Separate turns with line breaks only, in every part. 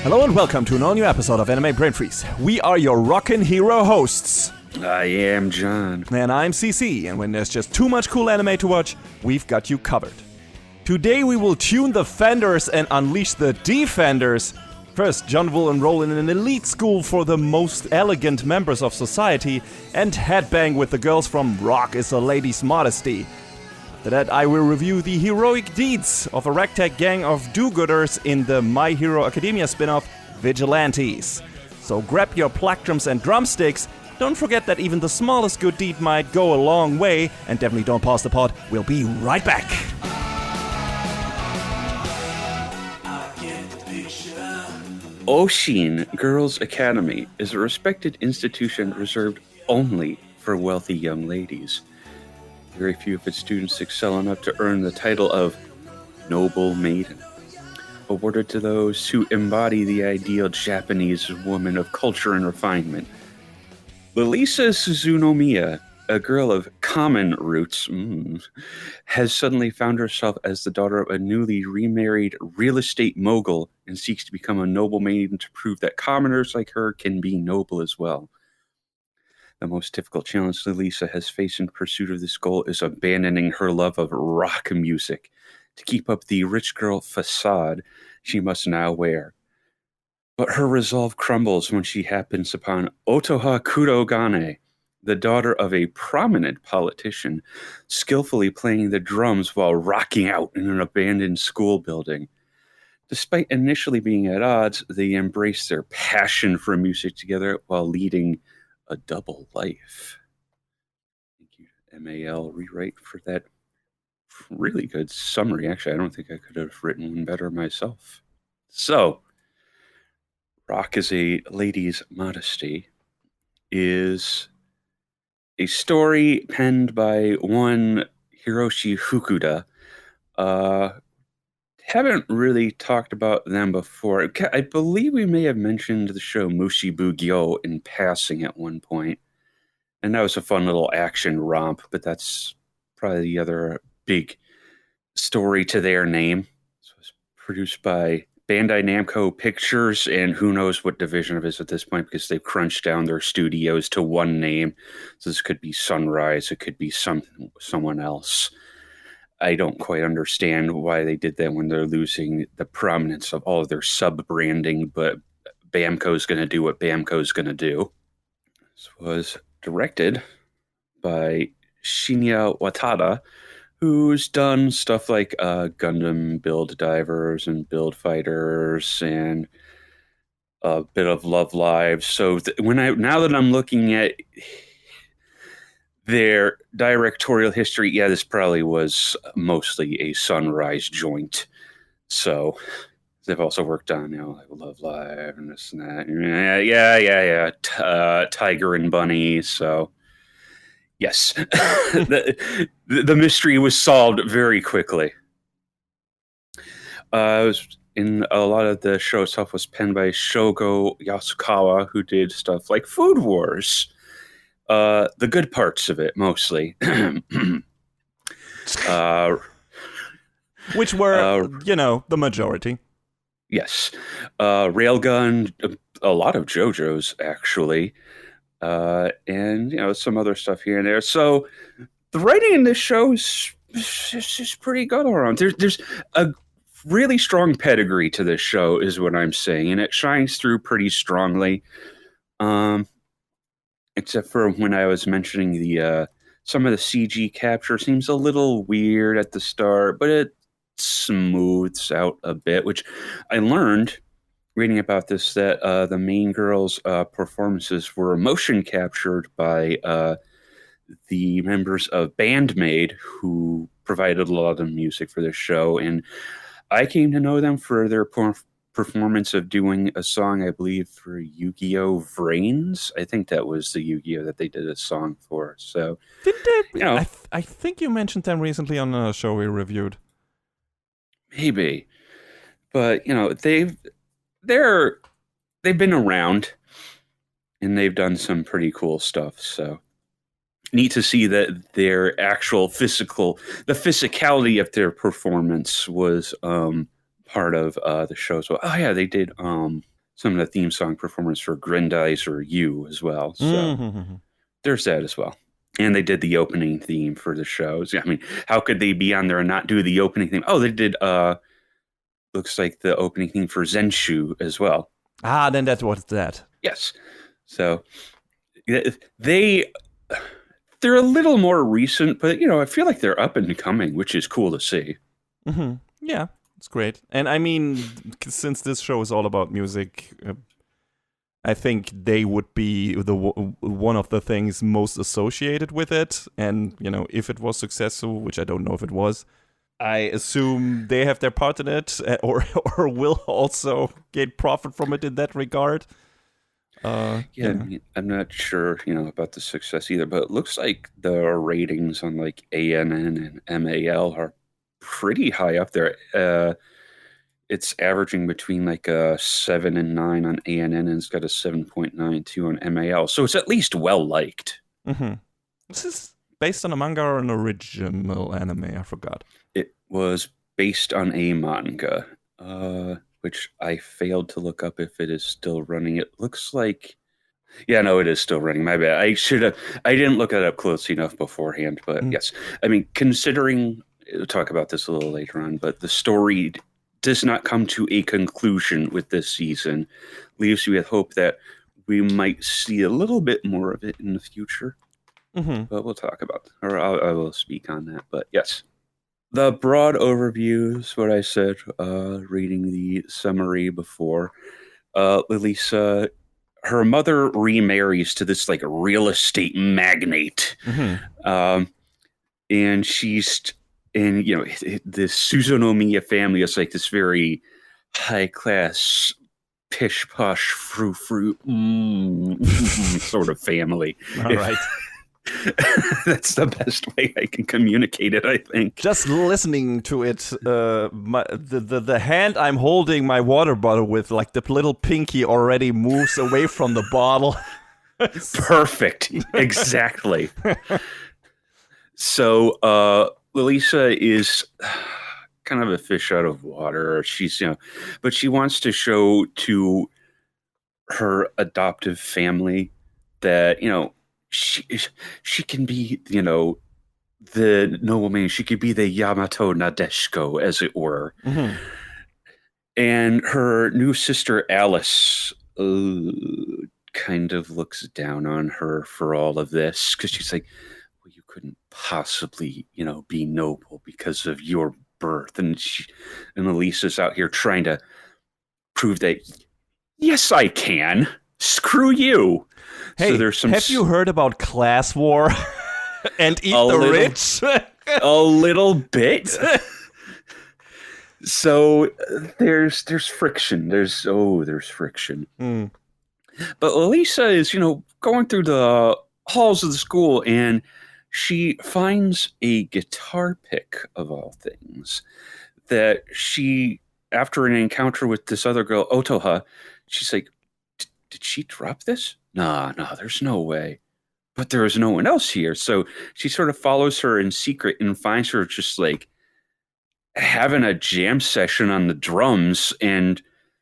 Hello and welcome to an all-new episode of Anime Brain Freeze. We are your rockin' hero hosts.
I am John.
And I'm CC, and when there's just too much cool anime to watch, we've got you covered. Today we will tune the fenders and unleash the defenders. First, John will enroll in an elite school for the most elegant members of society and headbang with the girls from Rock is a Lady's Modesty. After that, I will review the heroic deeds of a ragtag gang of do-gooders in the My Hero Academia spin-off, Vigilantes. So grab your plectrums and drumsticks. Don't forget that even the smallest good deed might go a long way, and definitely don't pause the pod. We'll be right back.
Oshin Girls Academy is a respected institution reserved only for wealthy young ladies. Very few of its students excel enough to earn the title of Noble Maiden, awarded to those who embody the ideal Japanese woman of culture and refinement. Lisa Suzunomiya, a girl of common roots, has suddenly found herself as the daughter of a newly remarried real estate mogul and seeks to become a noble maiden to prove that commoners like her can be noble as well. The most difficult challenge Lisa has faced in pursuit of this goal is abandoning her love of rock music to keep up the rich girl facade she must now wear. But her resolve crumbles when she happens upon Otoha Kurogane, the daughter of a prominent politician, skillfully playing the drums while rocking out in an abandoned school building. Despite initially being at odds, they embrace their passion for music together while leading a double life. Thank you, MAL Rewrite, for that really good summary. Actually, I don't think I could have written one better myself. So, Rock is a Lady's Modesty is a story penned by one Hiroshi Fukuda. Haven't really talked about them before. I believe we may have mentioned the show Mushibugyo in passing at one point. And that was a fun little action romp, but that's probably the other big story to their name. So it was produced by Bandai Namco Pictures, and who knows what division it is at this point because they've crunched down their studios to one name. So this could be Sunrise, it could be someone else. I don't quite understand why they did that when they're losing the prominence of all of their sub-branding, but Bamco's going to do what Bamco's going to do. This was directed by Shinya Watada, who's done stuff like Gundam Build Divers and Build Fighters and a bit of Love Live. So now that I'm looking at their directorial history, yeah, this probably was mostly a Sunrise joint. So they've also worked on, like Love Live and this and that. Yeah. Tiger and Bunny. So yes, the mystery was solved very quickly. In a lot of the show stuff was penned by Shogo Yasukawa, who did stuff like Food Wars. The good parts of it, mostly.
Which were, the majority.
Yes. Railgun, a lot of JoJo's, actually. And, some other stuff here and there. So the writing in this show is pretty good all around. There's a really strong pedigree to this show, is what I'm saying. And it shines through pretty strongly. Except for when I was mentioning the some of the CG capture seems a little weird at the start, but it smooths out a bit, which I learned reading about this, that the main girls' performances were motion captured by the members of Bandmade, who provided a lot of music for this show. And I came to know them for their performance of doing a song, I believe, for Yu-Gi-Oh! Vrains. I think that was the Yu-Gi-Oh! That they did a song for. So,
I think you mentioned them recently on a show we reviewed.
Maybe. But, they've been around and they've done some pretty cool stuff. So neat to see that their actual the physicality of their performance was part of the show as well. Oh yeah, they did some of the theme song performance for Grandizer U as well. So there's that as well. And they did the opening theme for the shows. I mean, how could they be on there and not do the opening theme? Oh, they did, looks like the opening theme for Zenshu as well.
Then that was that.
Yes. So they're a little more recent, but, I feel like they're up and coming, which is cool to see.
Mm-hmm. Yeah, it's great. And I mean, since this show is all about music, I think they would be one of the things most associated with it. And, if it was successful, which I don't know if it was, I assume they have their part in it or will also get profit from it in that regard.
I mean, I'm not sure, about the success either, but it looks like the ratings on like ANN and MAL are pretty high up there. It's averaging between like a 7 and 9 on ANN, and it's got a 7.92 on MAL. So it's at least well liked.
Mm-hmm. This is based on a manga or an original anime? I forgot.
It was based on a manga, which I failed to look up if it is still running. It looks like, yeah, no, it is still running. My bad. I didn't look it up close enough beforehand, but yes. I mean, considering, we'll talk about this a little later on, but the story does not come to a conclusion with this season, leaves you with hope that we might see a little bit more of it in the future.
Mm-hmm.
But we'll talk about, or I will speak on that. But yes, the broad overview is what I said, reading the summary before. Lilisa, her mother remarries to this like real estate magnate.
Mm-hmm.
And she's, and the Suzunomiya family is like this very high class, pish posh, frou sort of family.
All right.
That's the best way I can communicate it, I think.
Just listening to it, the hand I'm holding my water bottle with, like the little pinky already moves away from the bottle.
Perfect. Exactly. So, Lilisa is kind of a fish out of water. She's, but she wants to show to her adoptive family that, she can be, the nobleman. She could be the Yamato Nadeshiko, as it were.
Mm-hmm.
And her new sister, Alice, kind of looks down on her for all of this because she's like, well, you couldn't possibly, be noble because of your birth. And Elisa's out here trying to prove that, yes, I can. Screw you.
Hey,
so there's some
have you heard about class war and eat the rich?
A little bit. So there's friction. There's friction.
Mm.
But Elisa is, going through the halls of the school, and she finds a guitar pick of all things that she, after an encounter with this other girl, Otoha, she's like, did she drop this? No, there's no way. But there is no one else here. So she sort of follows her in secret and finds her just like having a jam session on the drums. And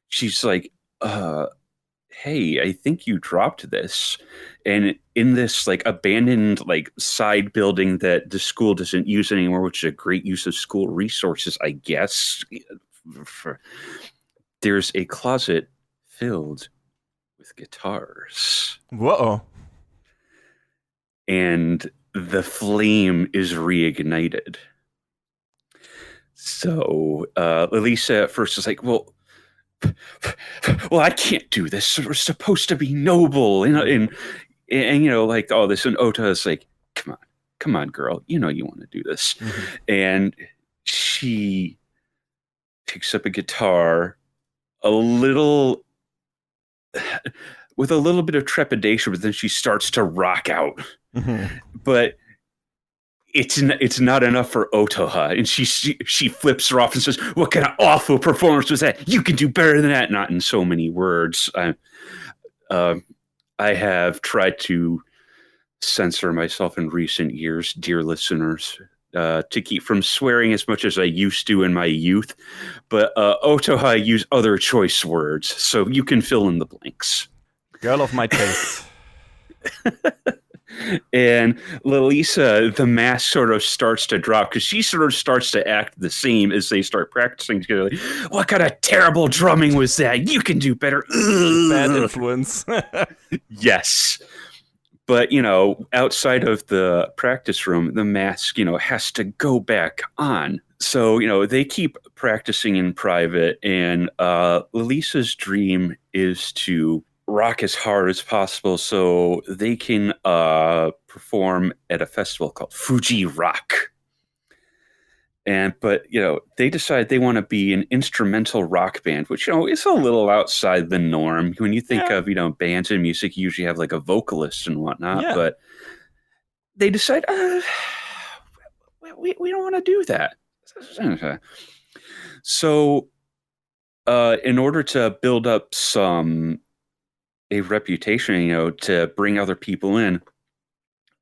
she's like, hey, I think you dropped this. And in this like abandoned like side building that the school doesn't use anymore, which is a great use of school resources, I guess, there's a closet filled with guitars.
Whoa. And
the flame is reignited. So Elisa at first is like, well, I can't do this. We're supposed to be noble. And like all this. And Ota is like, come on, girl. You want to do this. Mm-hmm. And she picks up a guitar with a little bit of trepidation, but then she starts to rock out. Mm-hmm. But it's not enough for Otoha, and she flips her off and says, "What kind of awful performance was that? You can do better than that." Not in so many words. I have tried to censor myself in recent years, dear listeners. to keep from swearing as much as I used to in my youth. But Otoha used other choice words, so you can fill in the blanks.
Girl of my taste.
And Lalisa, the mask sort of starts to drop because she sort of starts to act the same as they start practicing together. Like, what kind of terrible drumming was that? You can do better.
Bad influence.
Yes. But, outside of the practice room, the mask, has to go back on. So, they keep practicing in private, and Lalisa's dream is to rock as hard as possible so they can perform at a festival called Fuji Rock. But they decide they want to be an instrumental rock band, which is a little outside the norm. When you think of bands and music, you usually have like a vocalist and whatnot. But they decide we don't want to do that. So in order to build up a reputation, to bring other people in,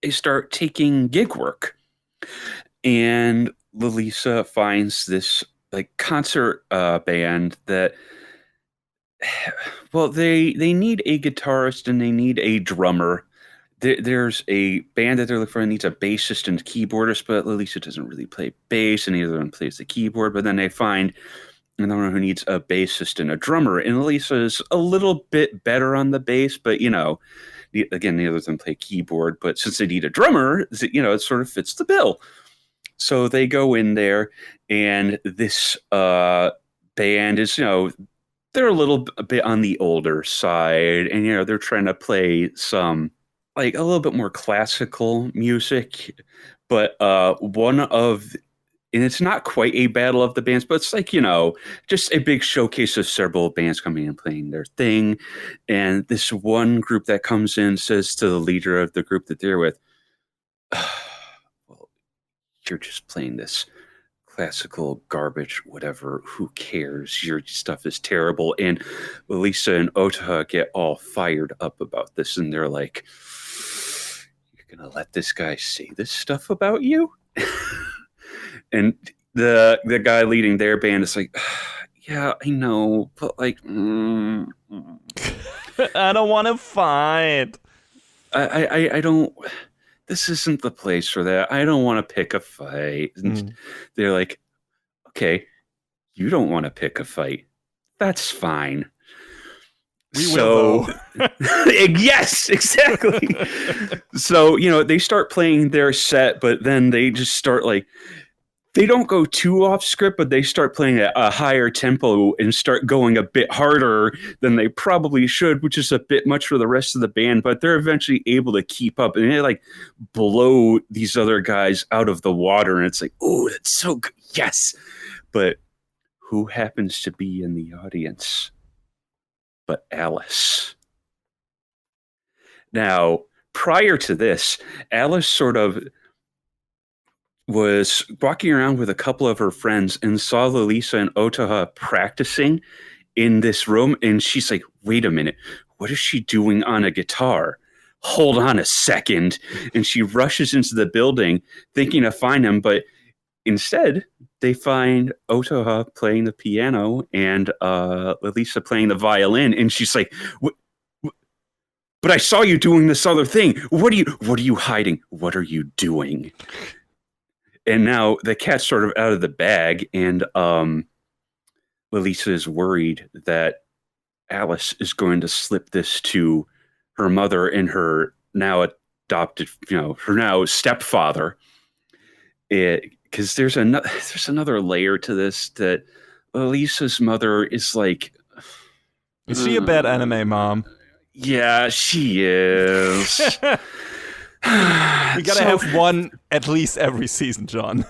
they start taking gig work. And Lalisa finds this like concert band that, well, they need a guitarist and they need a drummer. There's a band that they're looking for that needs a bassist and keyboardist, but Lalisa doesn't really play bass, and neither of them plays the keyboard. But then they find another one who needs a bassist and a drummer, and Lalisa is a little bit better on the bass, but again, neither of them play keyboard. But since they need a drummer, it sort of fits the bill. So they go in there, and this band is, they're a bit on the older side, and they're trying to play some like a little bit more classical music, but and it's not quite a battle of the bands, but it's like, just a big showcase of several bands coming and playing their thing. And this one group that comes in says to the leader of the group that they're with, well, you're just playing this classical garbage, whatever, who cares? Your stuff is terrible. And Lalisa and Otaha get all fired up about this, and they're like, you're going to let this guy say this stuff about you? And the guy leading their band is like, yeah, I know, but like,
I don't want to fight.
I don't. This isn't the place for that. I don't want to pick a fight. And they're like, okay, you don't want to pick a fight. That's fine.
We will.
Yes, exactly. So, they start playing their set, but then they just start like, they don't go too off script, but they start playing at a higher tempo and start going a bit harder than they probably should, which is a bit much for the rest of the band, but they're eventually able to keep up, and they like blow these other guys out of the water. And it's like, oh, that's so good. Yes. But who happens to be in the audience but Alice? Now, prior to this, Alice sort of was walking around with a couple of her friends and saw Lalisa and Otaha practicing in this room. And she's like, wait a minute, what is she doing on a guitar? Hold on a second. And she rushes into the building thinking to find him. But instead, they find Otaha playing the piano and Lalisa playing the violin. And she's like, but I saw you doing this other thing. What are you hiding? What are you doing? And now the cat's sort of out of the bag, and Lalisa is worried that Alice is going to slip this to her mother and her now adopted, her now stepfather. Because there's another layer to this, that Lalisa's mother is like...
Is she a bad anime mom?
Yeah, she is.
We gotta have one at least every season, John.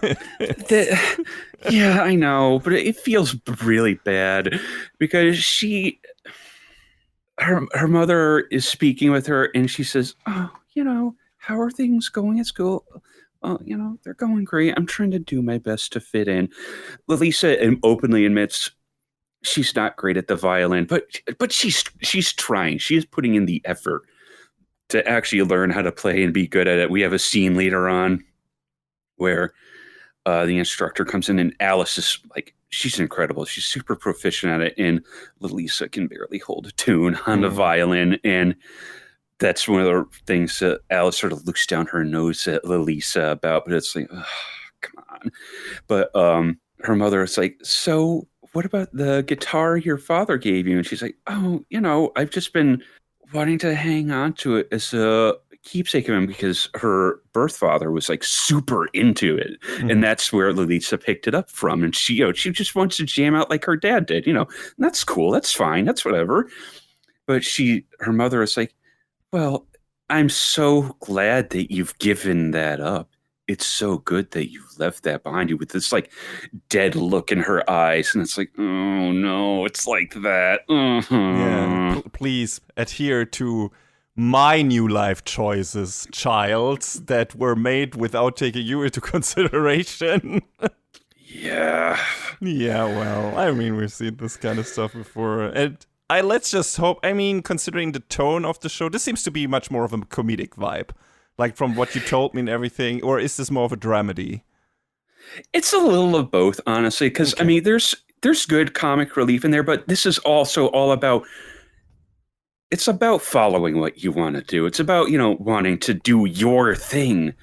Yeah, I know, but it feels really bad because her mother is speaking with her, and she says, "Oh, how are things going at school? Oh, they're going great. I'm trying to do my best to fit in." Lalisa openly admits she's not great at the violin, but she's trying. She is putting in the effort to actually learn how to play and be good at it. We have a scene later on where the instructor comes in, and Alice is like, she's incredible. She's super proficient at it, and Lisa can barely hold a tune on the violin, and that's one of the things that Alice sort of looks down her nose at Lisa about, but it's like, oh, come on. But her mother is like, so what about the guitar your father gave you? And she's like, oh, I've just been wanting to hang on to it as a keepsake of him, because her birth father was like super into it. And that's where Lisa picked it up from. And she just wants to jam out like her dad did, and that's cool. That's fine. That's whatever. But her mother is like, well, I'm so glad that you've given that up. It's so good that you've left that behind you, with this like dead look in her eyes. And it's like, oh no, it's like that.
Yeah, please adhere to my new life choices, child, that were made without taking you into consideration.
Yeah.
Yeah, well, I mean, we've seen this kind of stuff before. And let's just hope, considering the tone of the show, this seems to be much more of a comedic vibe. Like from what you told me and everything, or is this more of a dramedy?
It's a little of both, honestly, because okay. There's good comic relief in there, but this is also all about, it's about following what you want to do. It's about, wanting to do your thing,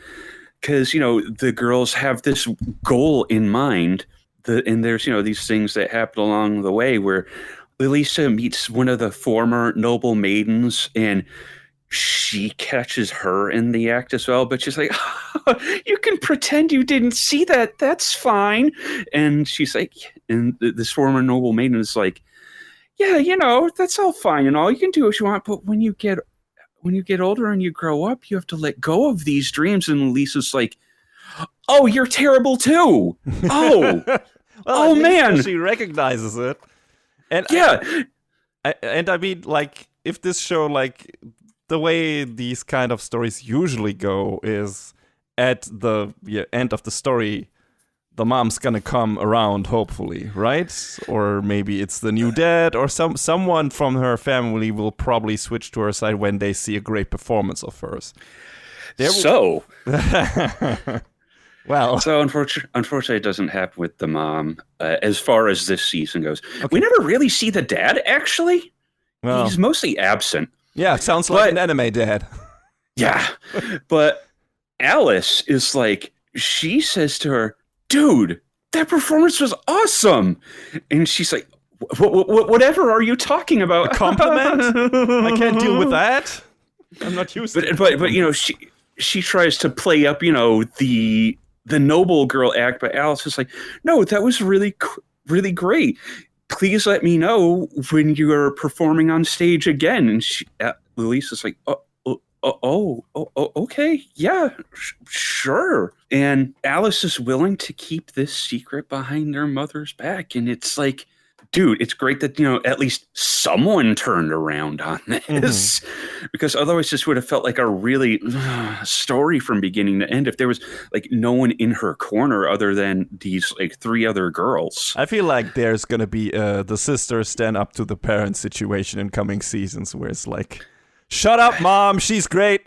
because, the girls have this goal in mind, and there's, these things that happen along the way where Lisa meets one of the former noble maidens, and she catches her in the act as well, but she's like, oh, you can pretend you didn't see that. That's fine. And she's like, and this former noble maiden is like, yeah, that's all fine and all. You can do what you want, but when you get older and you grow up, you have to let go of these dreams. And Lisa's like, oh, you're terrible too. Oh,
well,
oh man,
she recognizes it. And
yeah,
I mean, like, if this show, like, the way these kind of stories usually go is at the end of the story, the mom's gonna come around, hopefully, right? Or maybe it's the new dad, or someone from her family will probably switch to her side when they see a great performance of hers. Well,
so unfortunately, it doesn't happen with the mom as far as this season goes. Okay. We never really see the dad, actually. Well, he's mostly absent.
Yeah, sounds like an anime dad.
Yeah, but Alice is like, she says to her, dude, that performance was awesome. And she's like, whatever are you talking about?
A compliment? I can't deal with that. I'm not used to it.
But she tries to play up, the noble girl act, but Alice is like, no, that was really, really great. Please let me know when you're performing on stage again. And Lisa's like, okay, yeah, sure. And Alice is willing to keep this secret behind their mother's back. And it's like, dude, it's great that, at least someone turned around on this, because otherwise this would have felt like a really story from beginning to end if there was like no one in her corner other than these like three other girls.
I feel like there's going to be the sisters stand up to the parent situation in coming seasons where it's like, shut up, mom, she's great.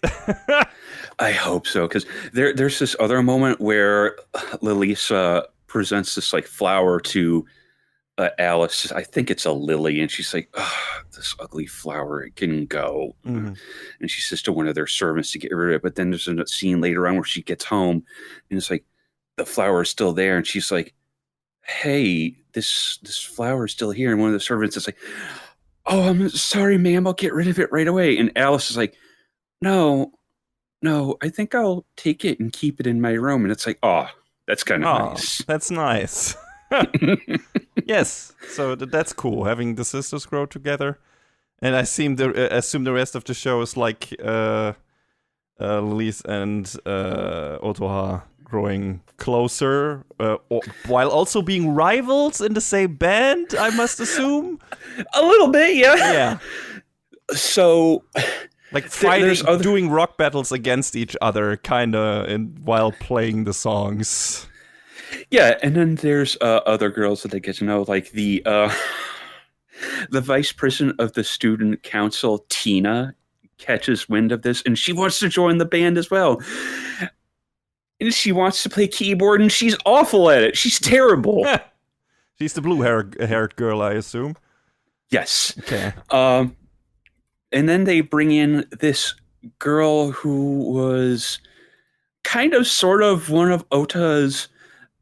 I hope so, because there's this other moment where Lisa presents this like flower to Alice. I think it's a lily, and she's like, oh, this ugly flower, it can go. And she says to one of their servants to get rid of it, but then there's a scene later on where she gets home and it's like the flower is still there, and she's like, hey, this flower is still here. And one of the servants is like, oh, I'm sorry, ma'am, I'll get rid of it right away. And Alice is like, no, I think I'll take it and keep it in my room. And it's like, oh, that's kind of nice.
That's nice. Yes, so that's cool, having the sisters grow together. And I assume the rest of the show is like Lise and Otoha growing closer, while also being rivals in the same band, I must assume.
A little bit, yeah.
Yeah.
So,
like fighting, doing rock battles against each other, kind of, while playing the songs.
Yeah, and then there's other girls that they get to know, like the vice president of the student council, Tina, catches wind of this, and she wants to join the band as well. and she wants to play keyboard, and she's awful at it. She's terrible.
She's the blue-haired girl, I assume.
Yes.
Okay.
And then they bring in this girl who was kind of sort of one of Ota's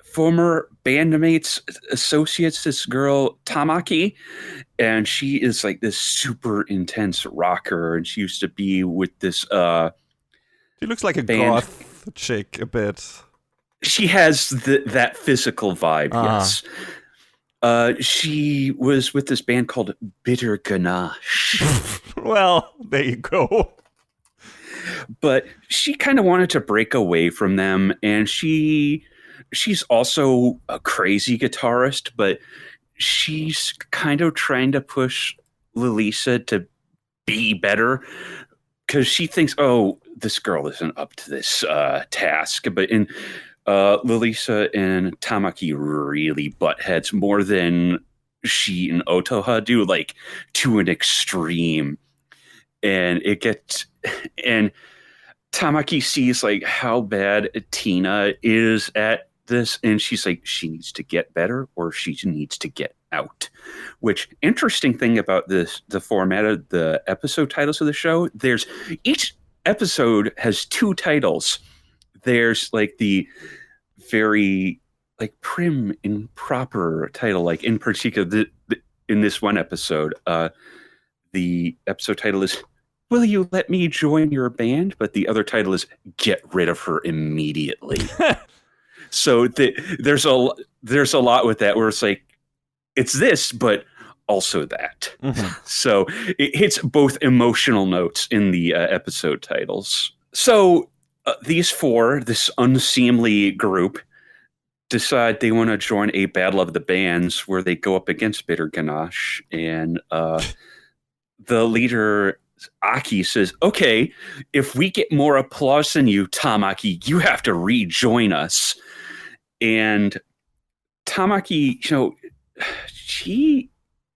former bandmates, associates, this girl, Tamaki. And she is like this super intense rocker. And she used to be with this...
she looks like a
band.
goth chick a bit.
She has that physical vibe, yes. She was with this band called Bitter Ganache.
Well, there you go.
But she kind of wanted to break away from them, and she's also a crazy guitarist, but she's kind of trying to push Lilisa to be better because she thinks, oh, this girl isn't up to this task. But Lilisa and Tamaki really butt heads more than she and Otoha do, like to an extreme. And Tamaki sees like how bad Tina is at this, and she's like, she needs to get better or she needs to get out. Which, interesting thing about the format of the episode titles of the show, there's each episode has two titles. There's like the very like prim and proper title, like in particular in this one episode, the episode title is "Will You Let Me Join Your Band?" But the other title is "Get Rid of Her Immediately." So there's a lot with that where it's like it's this, but also that. Mm-hmm. So it hits both emotional notes in the episode titles. So these four, this unseemly group, decide they want to join a battle of the bands where they go up against Bitter Ganache, and the leader Aki says, "Okay, if we get more applause than you, Tamaki, you have to rejoin us." And Tamaki,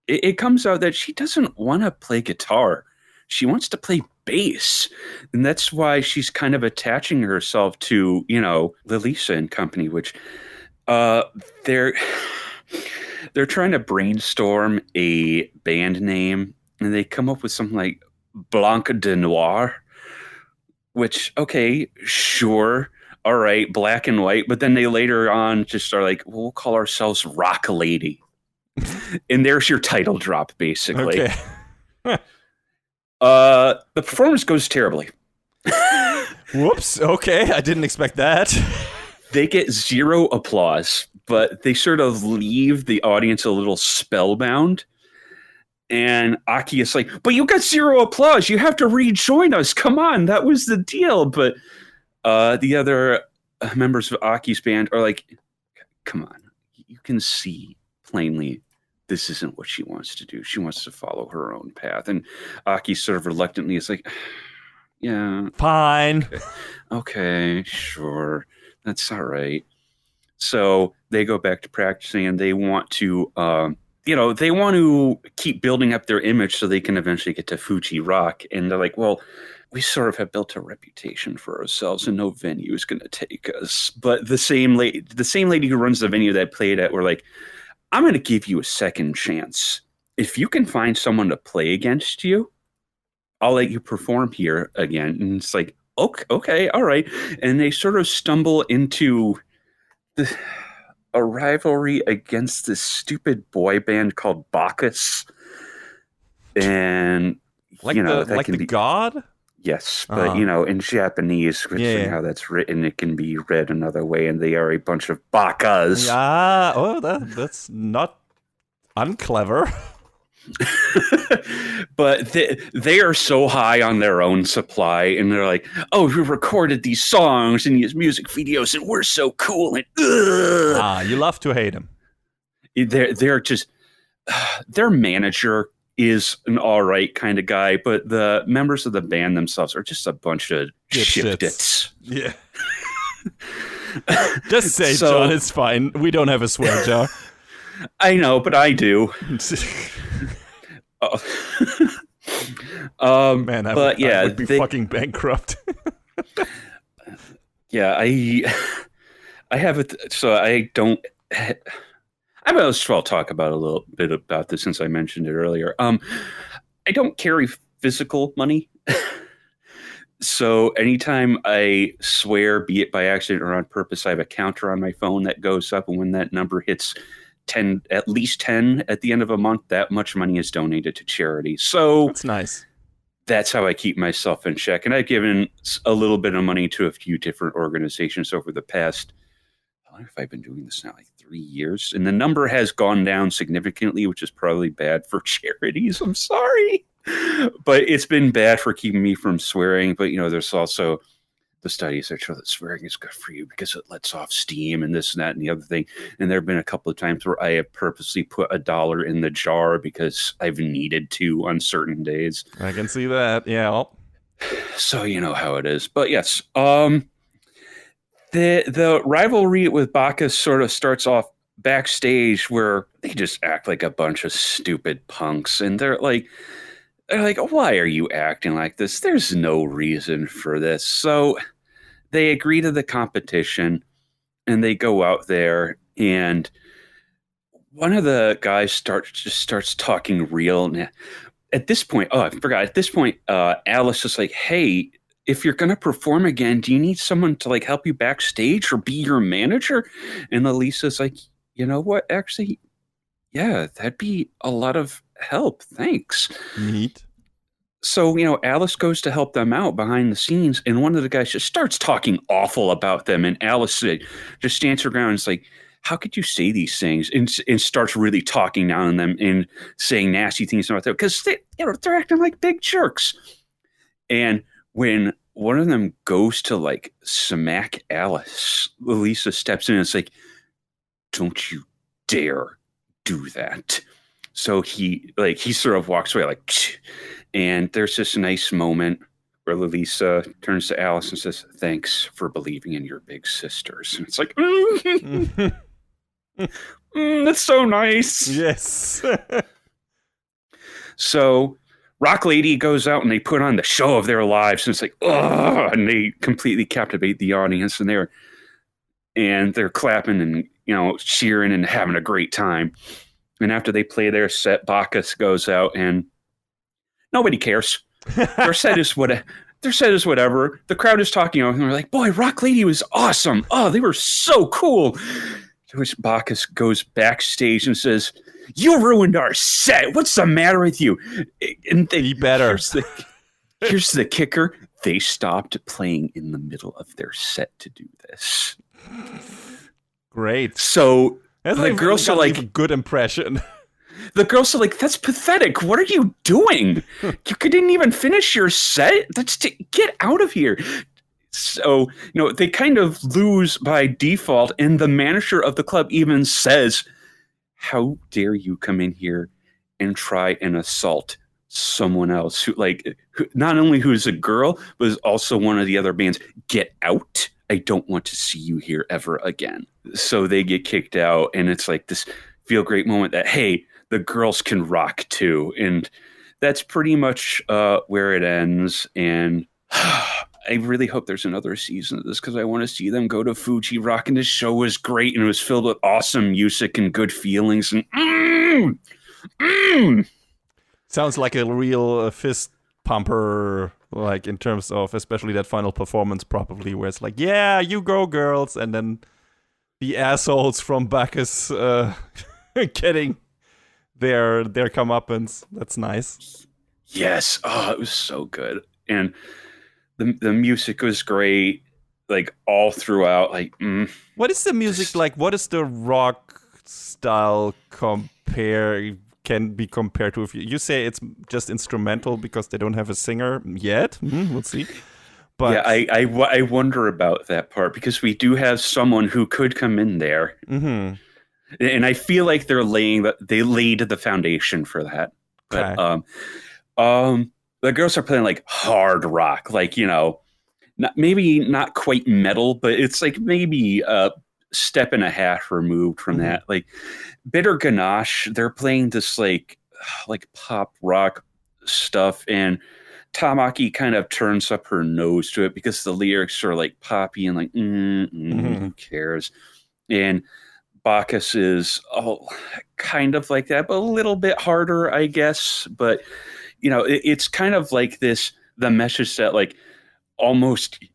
it comes out that she doesn't want to play guitar. She wants to play bass. And that's why she's kind of attaching herself to, Lilisa and company, which they're trying to brainstorm a band name, and they come up with something like Blanc de Noir, which, okay, sure. All right, black and white. But then they later on just are like, we'll call ourselves Rock Lady. And there's your title drop, basically.
Okay.
The performance goes terribly.
Whoops. Okay, I didn't expect that.
They get zero applause, but they sort of leave the audience a little spellbound. And Aki is like, but you got zero applause. You have to rejoin us. Come on, that was the deal. But the other members of Aki's band are like, come on. You can see plainly this isn't what she wants to do. She wants to follow her own path. And Aki sort of reluctantly is like, yeah.
Fine.
Okay, sure. That's all right. So they go back to practicing, and they want to, they want to keep building up their image so they can eventually get to Fuji Rock. And they're like, well, we sort of have built a reputation for ourselves, and no venue is going to take us. But the same lady who runs the venue that played at, we're like, I'm going to give you a second chance. If you can find someone to play against you, I'll let you perform here again. And it's like, okay, all right. And they sort of stumble into a rivalry against this stupid boy band called Bacchus. And,
that can be God?
Yes, but, in Japanese, which how that's written, it can be read another way, and they are a bunch of bakas.
Yeah, that's not unclever.
But they are so high on their own supply, and they're like, oh, we recorded these songs and these music videos, and we're so cool, and
you love to hate them.
They're just, their manager is an all right kind of guy, but the members of the band themselves are just a bunch of shit-dits.
Yeah. Just say, John, it's fine. We don't have a swear jar.
I know, but I do.
Man, I would be fucking bankrupt.
Yeah, I have it, so I don't. I might as well talk about a little bit about this since I mentioned it earlier. I don't carry physical money. So anytime I swear, be it by accident or on purpose, I have a counter on my phone that goes up, and when that number hits 10, at least 10 at the end of a month, that much money is donated to charity. So
That's nice.
that's how I keep myself in check. And I've given a little bit of money to a few different organizations over the past, how long have I been doing this now? Like 3 years. And the number has gone down significantly, which is probably bad for charities. I'm sorry. But it's been bad for keeping me from swearing. But, there's also the studies that show that swearing is good for you because it lets off steam and this and that and the other thing. And there have been a couple of times where I have purposely put $1 in the jar because I've needed to on certain days.
I can see that. Yeah.
So you know how it is. But yes, the rivalry with Bacchus sort of starts off backstage where they just act like a bunch of stupid punks, and they're like, why are you acting like this? There's no reason for this. So they agree to the competition, and they go out there, and one of the guys starts talking real. At this point, I forgot. At this point, Alice is like, "Hey, if you're going to perform again, do you need someone to help you backstage or be your manager?" And Elisa's like, "You know what? Actually, yeah, that'd be a lot of help. Thanks."
Neat.
So, Alice goes to help them out behind the scenes, and one of the guys just starts talking awful about them, and Alice just stands her ground and is like, "How could you say these things?" And starts really talking down on them and saying nasty things about them because they're acting like big jerks. And when one of them goes to smack Alice, Lisa steps in and is like, "Don't you dare do that." So he sort of walks away and there's this nice moment where Lisa turns to Alice and says, "Thanks for believing in your big sisters." And it's like, that's so nice.
Yes.
So Rock Lady goes out and they put on the show of their lives, and it's like, ugh, and they completely captivate the audience, and they're clapping and cheering and having a great time. And after they play their set, Bacchus goes out and nobody cares. Their set is whatever. The crowd is talking over, and they're like, "Boy, Rock Lady was awesome. Oh, they were so cool." To which Bacchus goes backstage and says, "You ruined our set. What's the matter with you?" And
Be better.
Here's the kicker. They stopped playing in the middle of their set to do this.
Great.
So
That's
the girls are like,
a good impression.
The girls are like, "That's pathetic. What are you doing? You didn't even finish your set. Get out of here." So, they kind of lose by default. And the manager of the club even says, "How dare you come in here and try and assault someone else who not only who's a girl, but is also one of the other bands. Get out. I don't want to see you here ever again." So they get kicked out. And it's like this feel great moment that, hey, the girls can rock too. And that's pretty much where it ends. And I really hope there's another season of this because I want to see them go to Fuji Rock. And this show was great and it was filled with awesome music and good feelings. And
Sounds like a real fist pumper, in terms of especially that final performance, probably, where it's like, "Yeah, you go, girls," and then the assholes from Bacchus getting their comeuppance. That's nice.
Yes. Oh, it was so good. And the music was great, all throughout.
What is the music like? What is the rock style can be compared to? If you say it's just instrumental because they don't have a singer yet, we'll see. But
yeah, I wonder about that part because we do have someone who could come in there, and I feel like they laid the foundation for that.
Okay.
But the girls are playing hard rock, maybe not quite metal, but it's maybe a step and a half removed from that. Bitter Ganache, they're playing this pop rock stuff, and Tamaki kind of turns up her nose to it because the lyrics are like poppy and like, who cares? And Bacchus is kind of like that, but a little bit harder, I guess. But, it's kind of like the message that like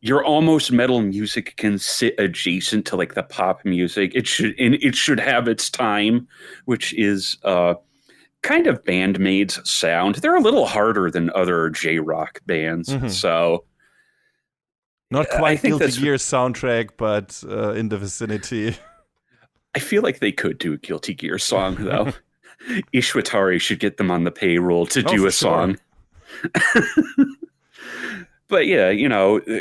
your almost metal music can sit adjacent to like the pop music. It should have its time, which is kind of Bandmaid's sound. They're a little harder than other J-rock bands, so
not
I
quite
think
Guilty Gear soundtrack, but in the vicinity.
I feel like they could do a Guilty Gear song though. Ishwatari should get them on the payroll to do a song. But yeah,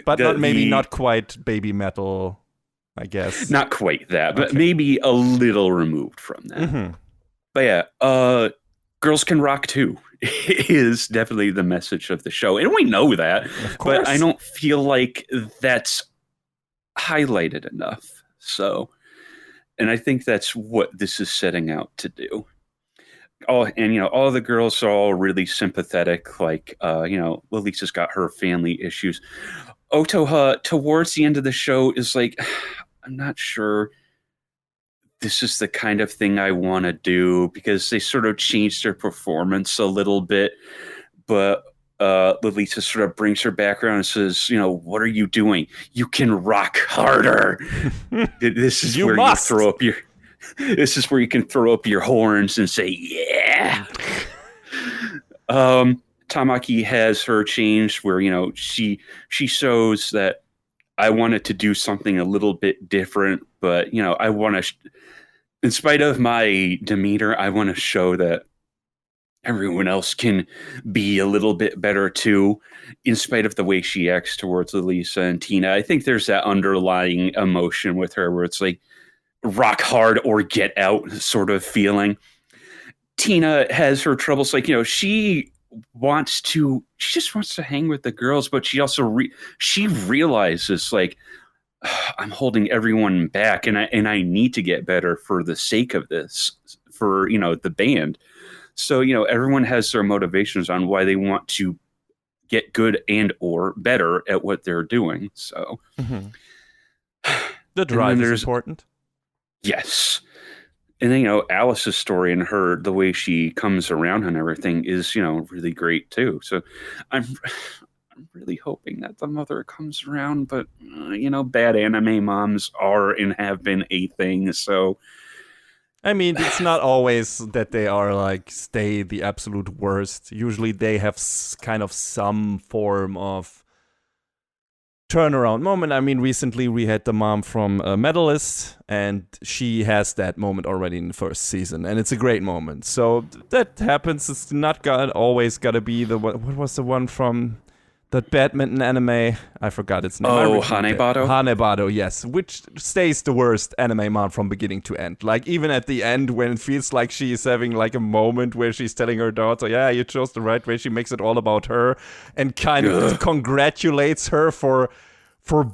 but not quite baby metal, I guess.
Not quite that, but maybe a little removed from that. But yeah, Girls Can Rock Too is definitely the message of the show. And we know that, but I don't feel like that's highlighted enough. So, and I think that's what this is setting out to do. All the girls are all really sympathetic. Like, Lisa's got her family issues. Otoha, towards the end of the show, is like, I'm not sure this is the kind of thing I want to do, because they sort of changed their performance a little bit. But Lisa sort of brings her back around and says, what are you doing? You can rock harder. This is where you throw up your... This is where you can throw up your horns and say, yeah. Tamaki has her changed where, she shows that I wanted to do something a little bit different, but, I want to, in spite of my demeanor, I want to show that everyone else can be a little bit better too, in spite of the way she acts towards Elisa and Tina. I think there's that underlying emotion with her where it's like, rock hard or get out sort of feeling. Tina has her troubles. Like, she just wants to hang with the girls, but she also she realizes like, I'm holding everyone back and I need to get better for the sake of this, for, the band. So, everyone has their motivations on why they want to get good and or better at what they're doing. So
the drive is important.
Yes. And then, Alice's story and the way she comes around and everything is, really great too. So I'm really hoping that the mother comes around, but, bad anime moms are and have been a thing. So,
I mean, it's not always that they are like stay the absolute worst. Usually they have kind of some form of turnaround moment. I mean, recently we had the mom from Medalist, and she has that moment already in the first season, and it's a great moment. So that happens. It's not always gotta be what was the one from that badminton anime? I forgot its name.
Hanebado?
Hanebado, yes. Which stays the worst anime mom from beginning to end. Like, even at the end, when it feels like she is having like a moment where she's telling her daughter, yeah, you chose the right way, she makes it all about her, and kind of congratulates her for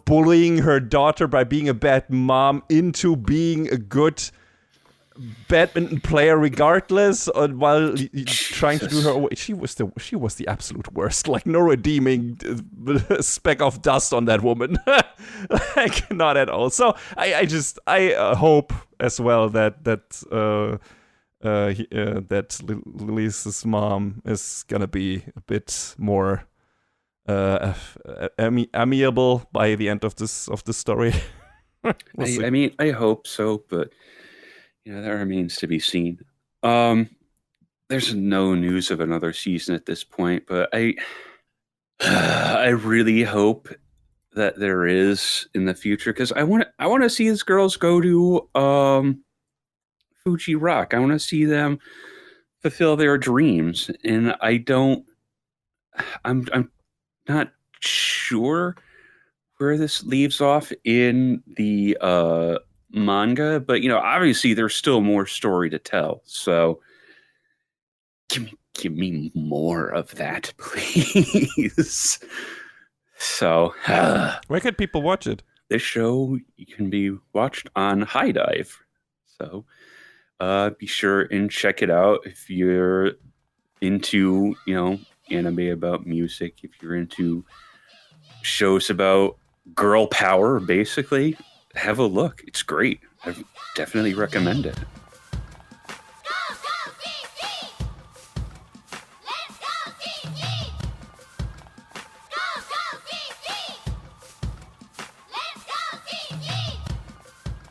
bullying her daughter by being a bad mom into being a good badminton player regardless, while trying to do her way. She was the absolute worst. Like, no redeeming speck of dust on that woman. Like, not at all. So I hope as well that Lisa's mom is gonna be a bit more amiable by the end of this story.
I mean, I hope so, but that remains to be seen. There's no news of another season at this point, but I really hope that there is in the future, because I want to see these girls go to Fuji Rock. I want to see them fulfill their dreams, and I'm not sure where this leaves off in the manga, but obviously there's still more story to tell. So give me more of that, please. So
where can people watch it?
This show can be watched on High Dive. So be sure and check it out if you're into anime about music, if you're into shows about girl power, basically, have a look. It's great. I definitely recommend it.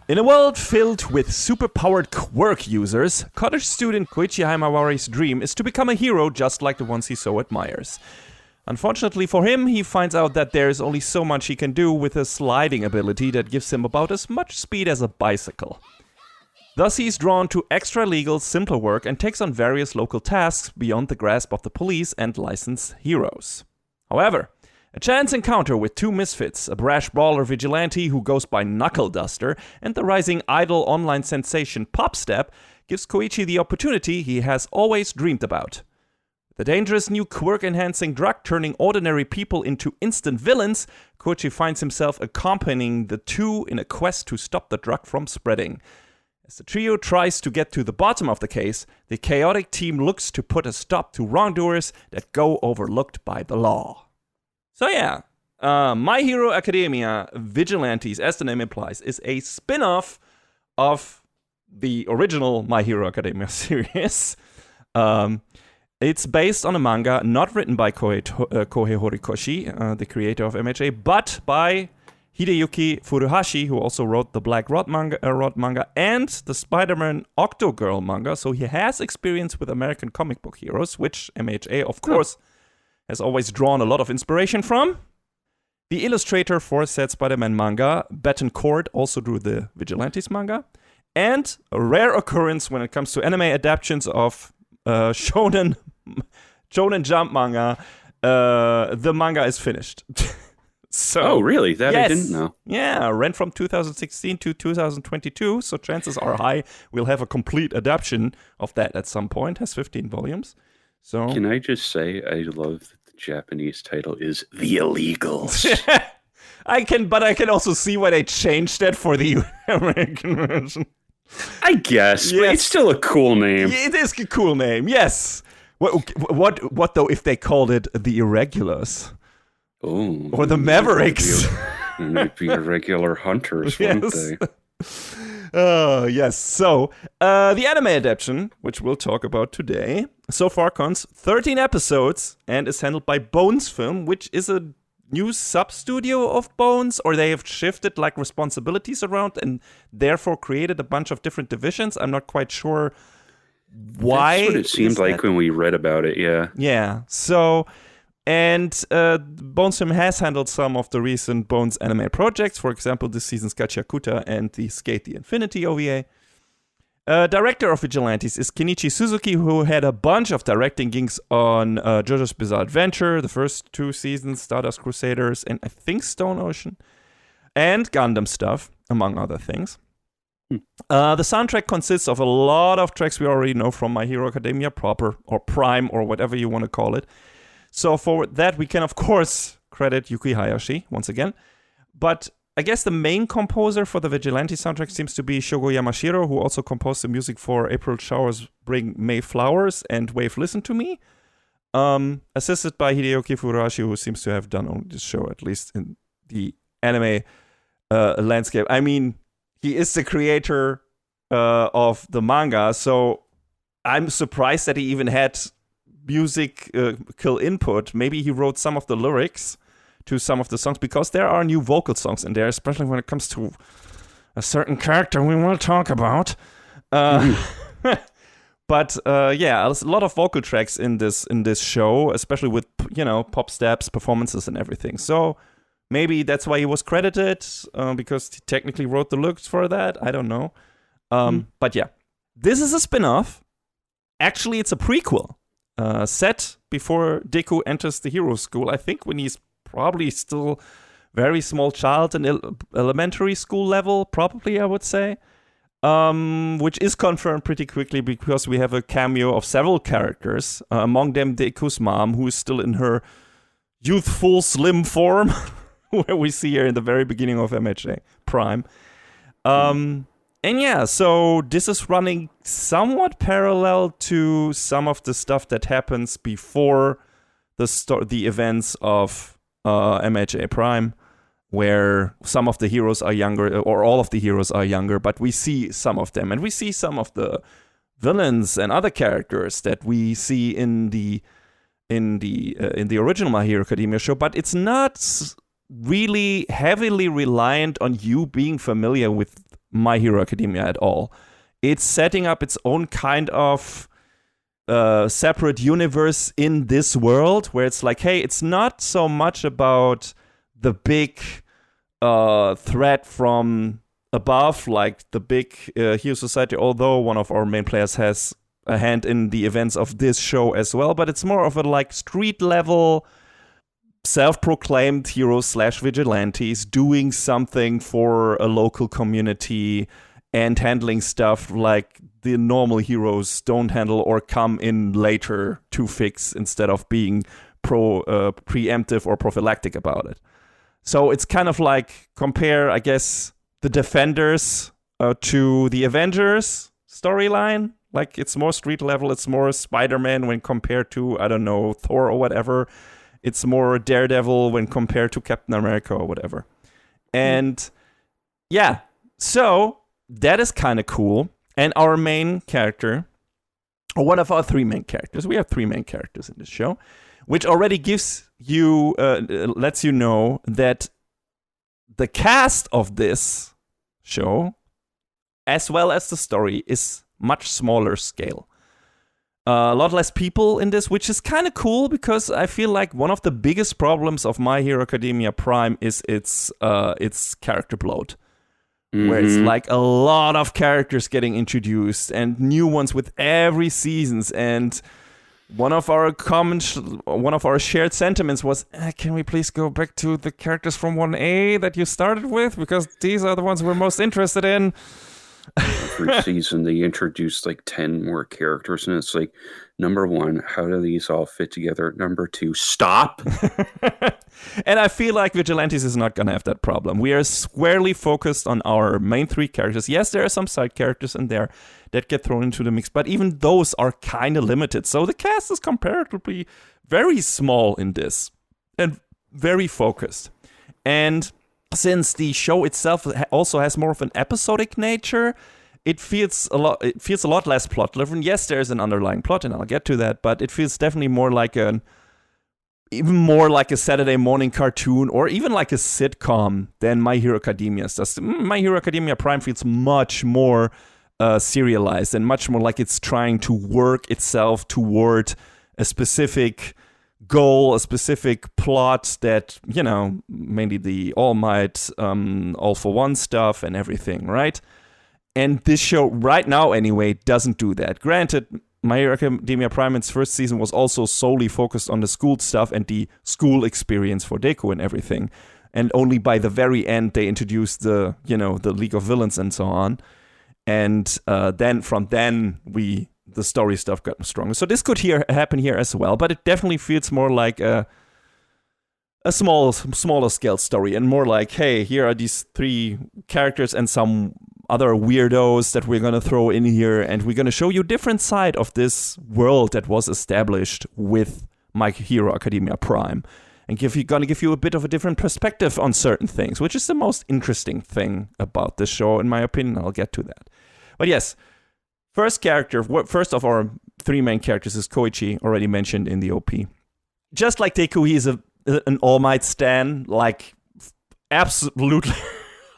In a world filled with superpowered quirk users, college student Koichi Haimawari's dream is to become a hero just like the ones he so admires. Unfortunately for him, he finds out that there is only so much he can do with a sliding ability that gives him about as much speed as a bicycle. Thus he's drawn to extra-legal, simpler work and takes on various local tasks beyond the grasp of the police and licensed heroes. However, a chance encounter with two misfits, a brash brawler vigilante who goes by Knuckle Duster, and the rising idol online sensation Popstep, gives Koichi the opportunity he has always dreamed about. The dangerous new quirk-enhancing drug turning ordinary people into instant villains, Koichi finds himself accompanying the two in a quest to stop the drug from spreading. As the trio tries to get to the bottom of the case, the chaotic team looks to put a stop to wrongdoers that go overlooked by the law. So yeah, My Hero Academia Vigilantes, as the name implies, is a spin-off of the original My Hero Academia series. It's based on a manga not written by Kohei Horikoshi, the creator of MHA, but by Hideyuki Furuhashi, who also wrote the Black Rod manga and the Spider-Man Octogirl manga, so he has experience with American comic book heroes, which MHA, of course, has always drawn a lot of inspiration from. The illustrator for said Spider-Man manga, Betancourt, also drew the Vigilantes manga. And a rare occurrence when it comes to anime adaptations of Shonen Jump manga, the manga is finished.
Oh, really? That
yes.
I didn't know.
Yeah, ran from 2016 to 2022, so chances are high we'll have a complete adaptation of that at some point. Has 15 volumes. So
can I just say I love that the Japanese title is The Illegals.
I can also see why they changed that for the American version.
I guess, yes. But it's still a cool name.
It is a cool name, yes. What though if they called it The Irregulars?
Oh,
or the Mavericks?
They'd be irregular hunters, wouldn't they?
Yes. So, the anime adaptation, which we'll talk about today, so far cons 13 episodes and is handled by Bones Film, which is a new sub-studio of Bones, or they have shifted like responsibilities around and therefore created a bunch of different divisions. I'm not quite sure why.
That's what it seemed like when we read about it, yeah.
Yeah. So, and Bones Film has handled some of the recent Bones anime projects, for example, this season's Gachiakuta and the Skate the Infinity OVA. Director of Vigilantes is Kenichi Suzuki, who had a bunch of directing gigs on JoJo's Bizarre Adventure, the first 2 seasons, Stardust Crusaders, and I think Stone Ocean, and Gundam stuff, among other things. The soundtrack consists of a lot of tracks we already know from My Hero Academia proper, or Prime, or whatever you want to call it. So for that, we can, of course, credit Yuki Hayashi, once again. But I guess the main composer for the Vigilante soundtrack seems to be Shogo Yamashiro, who also composed the music for April Showers Bring May Flowers and Wave Listen to Me. Assisted by Hideyuki Furuhashi, who seems to have done only this show, at least in the anime landscape. I mean, he is the creator of the manga, so I'm surprised that he even had musical input. Maybe he wrote some of the lyrics to some of the songs, because there are new vocal songs in there, especially when it comes to a certain character we will talk about. But yeah, there's a lot of vocal tracks in this show, especially with, pop steps, performances, and everything. So maybe that's why he was credited, because he technically wrote the lyrics for that. I don't know. But yeah, this is a spin-off. Actually, it's a prequel set before Deku enters the hero school. I think when he's probably still very small child in elementary school level, probably, I would say. Which is confirmed pretty quickly because we have a cameo of several characters, among them Deku's mom, who is still in her youthful, slim form, where we see her in the very beginning of MHA Prime. And yeah, so this is running somewhat parallel to some of the stuff that happens before the events of MHA Prime, where some of the heroes are younger, or all of the heroes are younger, but we see some of them, and we see some of the villains and other characters that we see in the original My Hero Academia show, but it's not really heavily reliant on you being familiar with My Hero Academia at all. It's setting up its own kind of separate universe in this world, where it's like, hey, it's not so much about the big threat from above, like the big Hero Society, although one of our main players has a hand in the events of this show as well, but it's more of a like street level, self-proclaimed heroes / vigilantes doing something for a local community and handling stuff like the normal heroes don't handle or come in later to fix, instead of being preemptive or prophylactic about it. So it's kind of like, compare, I guess, the Defenders to the Avengers storyline. Like, it's more street level, it's more Spider-Man when compared to, I don't know, Thor or whatever. It's more Daredevil when compared to Captain America or whatever. And yeah, so that is kind of cool. And our main character, or one of our three main characters, we have three main characters in this show, which already gives you, lets you know that the cast of this show, as well as the story, is much smaller scale. A lot less people in this, which is kind of cool, because I feel like one of the biggest problems of My Hero Academia Prime is its character bloat. Where it's like a lot of characters getting introduced and new ones with every seasons. And one of our shared sentiments was, can we please go back to the characters from 1A that you started with? Because these are the ones we're most interested in.
Every season they introduce like 10 more characters, and it's like, number one, how do these all fit together? Number two, stop.
And I feel like Vigilantes is not gonna have that problem. We are squarely focused on our main three characters. Yes, there are some side characters in there that get thrown into the mix, but even those are kind of limited. So the cast is comparatively very small in this and very focused. And since the show itself also has more of an episodic nature, it feels a lot less plot driven. Yes, there's an underlying plot, and I'll get to that, but it feels definitely more like even more like a Saturday morning cartoon, or even like a sitcom than My Hero Academia does. My Hero Academia Prime feels much more serialized and much more like it's trying to work itself toward a specific goal, a specific plot that, you know, mainly the All Might, All for One stuff and everything, right? And this show, right now anyway, doesn't do that. Granted, My Hero Academia Prime, its first season, was also solely focused on the school stuff and the school experience for Deku and everything. And only by the very end, they introduced the League of Villains and so on. And then the story stuff got stronger. So this could happen here as well, but it definitely feels more like a smaller scale story, and more like, hey, here are these three characters and some other weirdos that we're gonna throw in here, and we're gonna show you a different side of this world that was established with My Hero Academia Prime, and gonna give you a bit of a different perspective on certain things, which is the most interesting thing about this show, in my opinion. I'll get to that. But yes, first of our three main characters is Koichi, already mentioned in the OP. Just like Deku, he is an All Might stan, like absolutely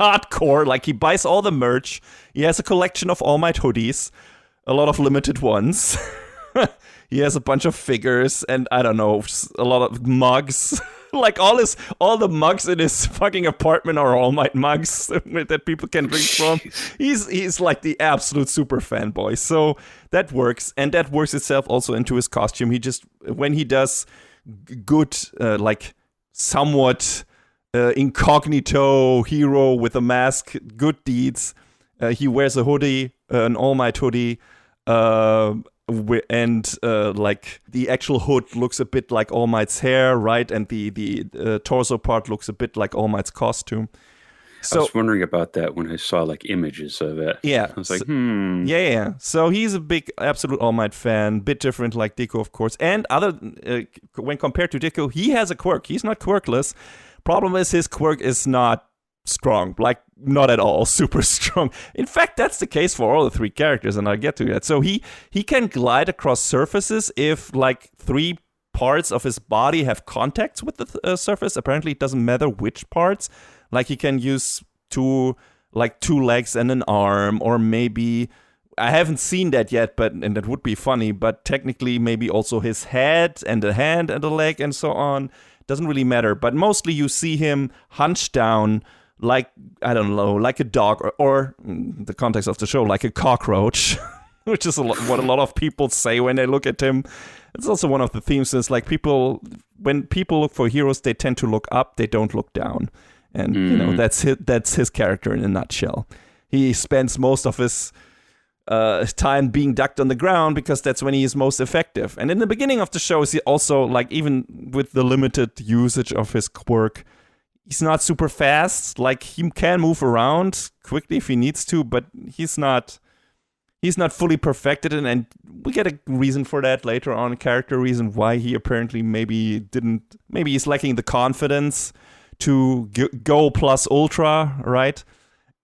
hardcore. Like, he buys all the merch. He has a collection of All Might hoodies, a lot of limited ones. He has a bunch of figures and, I don't know, a lot of mugs. Like, all the mugs in his fucking apartment are All Might mugs that people can drink from. He's like the absolute super fanboy. So that works, and that works itself also into his costume. He just, when he does good, like somewhat incognito hero with a mask, good deeds, he wears a hoodie, an All Might hoodie, and like the actual hood looks a bit like All Might's hair, right? And the torso part looks a bit like All Might's costume.
I was wondering about that when I saw like images of it.
Yeah.
I was like,
Yeah. So he's a big Absolute All Might fan, bit different like Deku, of course. And when compared to Deku, he has a quirk. He's not quirkless. Problem is his quirk is not strong, like not at all super strong. In fact, that's the case for all the three characters, and I'll get to that. So he can glide across surfaces if like 3 parts of his body have contacts with the surface. Apparently, it doesn't matter which parts. Like he can use 2 legs and an arm, or maybe I haven't seen that yet, and that would be funny. But technically, maybe also his head and a hand and a leg and so on. Doesn't really matter. But mostly, you see him hunched down, like I don't know, like a dog, or the context of the show, like a cockroach, which is what a lot of people say when they look at him. It's also one of the themes. Is like when people look for heroes, they tend to look up, they don't look down. And you know that's his character in a nutshell. He spends most of his time being ducked on the ground because that's when he is most effective. And in the beginning of the show, he also, like, even with the limited usage of his quirk, he's not super fast. Like, he can move around quickly if he needs to, but he's not fully perfected, and we get a reason for that later on, a character reason why he apparently maybe he's lacking the confidence to go plus ultra, right?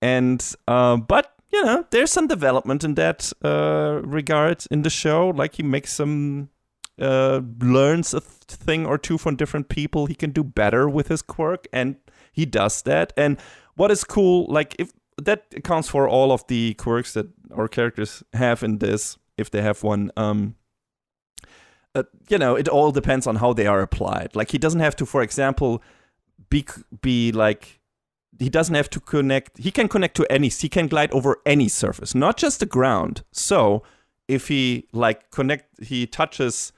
And but you know, there's some development in that regard in the show. Like he makes some learns a thing or two from different people. He can do better with his quirk, and he does that. And what is cool, like if that accounts for all of the quirks that our characters have in this, if they have one. You know, it all depends on how they are applied. Like he doesn't have to, for example, be like, he doesn't have to connect. He can connect to he can glide over any surface, not just the ground. So if he he touches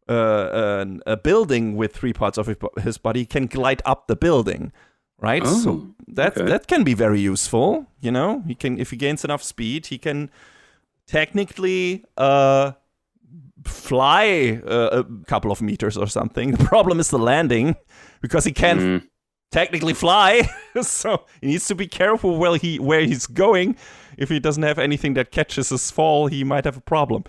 a building with 3 parts of his body, he can glide up the building, right?
Oh,
so that can be very useful. You know, if he gains enough speed, he can technically fly a couple of meters or something. The problem is the landing, because he can't technically fly, so he needs to be careful where he's going. If he doesn't have anything that catches his fall, he might have a problem.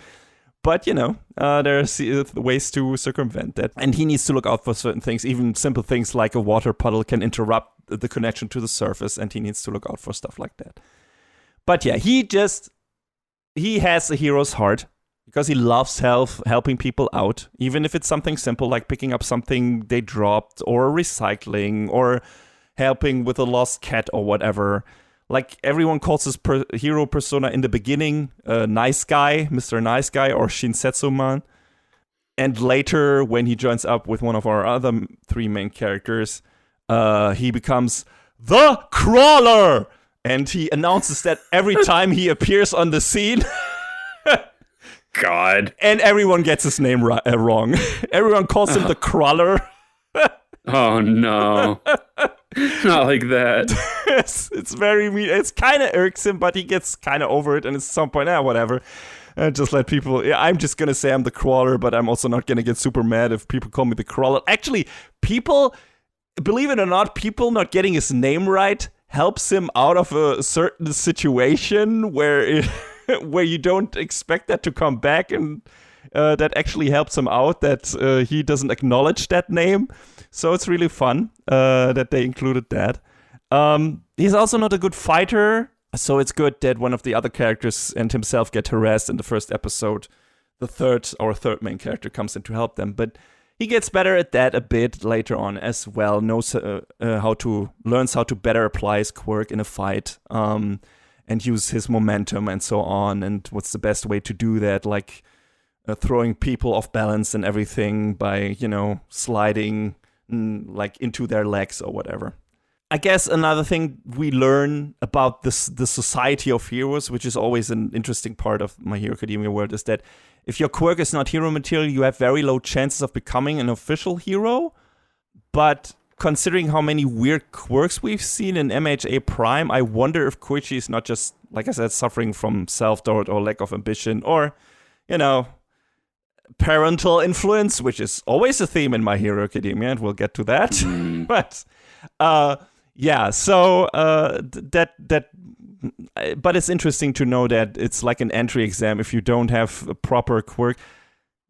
But you know, there's ways to circumvent that, and he needs to look out for certain things. Even simple things like a water puddle can interrupt the connection to the surface, and he needs to look out for stuff like that. But yeah, he has a hero's heart, because he loves helping people out, even if it's something simple like picking up something they dropped, or recycling, or helping with a lost cat or whatever. Like, everyone calls his hero persona in the beginning Nice Guy, Mr. Nice Guy, or Shinsetsu-man. And later, when he joins up with one of our other 3 main characters, he becomes the Crawler! And he announces that every time he appears on the scene.
God.
And everyone gets his name wrong. Everyone calls him the Crawler.
Oh, no. Not like that.
It's very mean. It's kind of irksome, but he gets kind of over it. And at some point, whatever. Just let people... Yeah, I'm just going to say I'm the Crawler, but I'm also not going to get super mad if people call me the Crawler. Actually, people... Believe it or not, people not getting his name right helps him out of a certain situation where you don't expect that to come back, and that actually helps him out, that he doesn't acknowledge that name. So it's really fun that they included that. He's also not a good fighter, so it's good that one of the other characters and himself get harassed in the first episode. Our third main character comes in to help them, but he gets better at that a bit later on as well. Knows learns how to better apply his quirk in a fight, and use his momentum and so on. And what's the best way to do that? Like throwing people off balance and everything by, sliding like into their legs or whatever. I guess another thing we learn about the society of heroes, which is always an interesting part of My Hero Academia world, is that if your quirk is not hero material, you have very low chances of becoming an official hero. But considering how many weird quirks we've seen in MHA Prime, I wonder if Koichi is not just, like I said, suffering from self-doubt or lack of ambition, or, parental influence, which is always a theme in My Hero Academia, and we'll get to that. But Yeah, so but it's interesting to know that it's like an entry exam. If you don't have a proper quirk,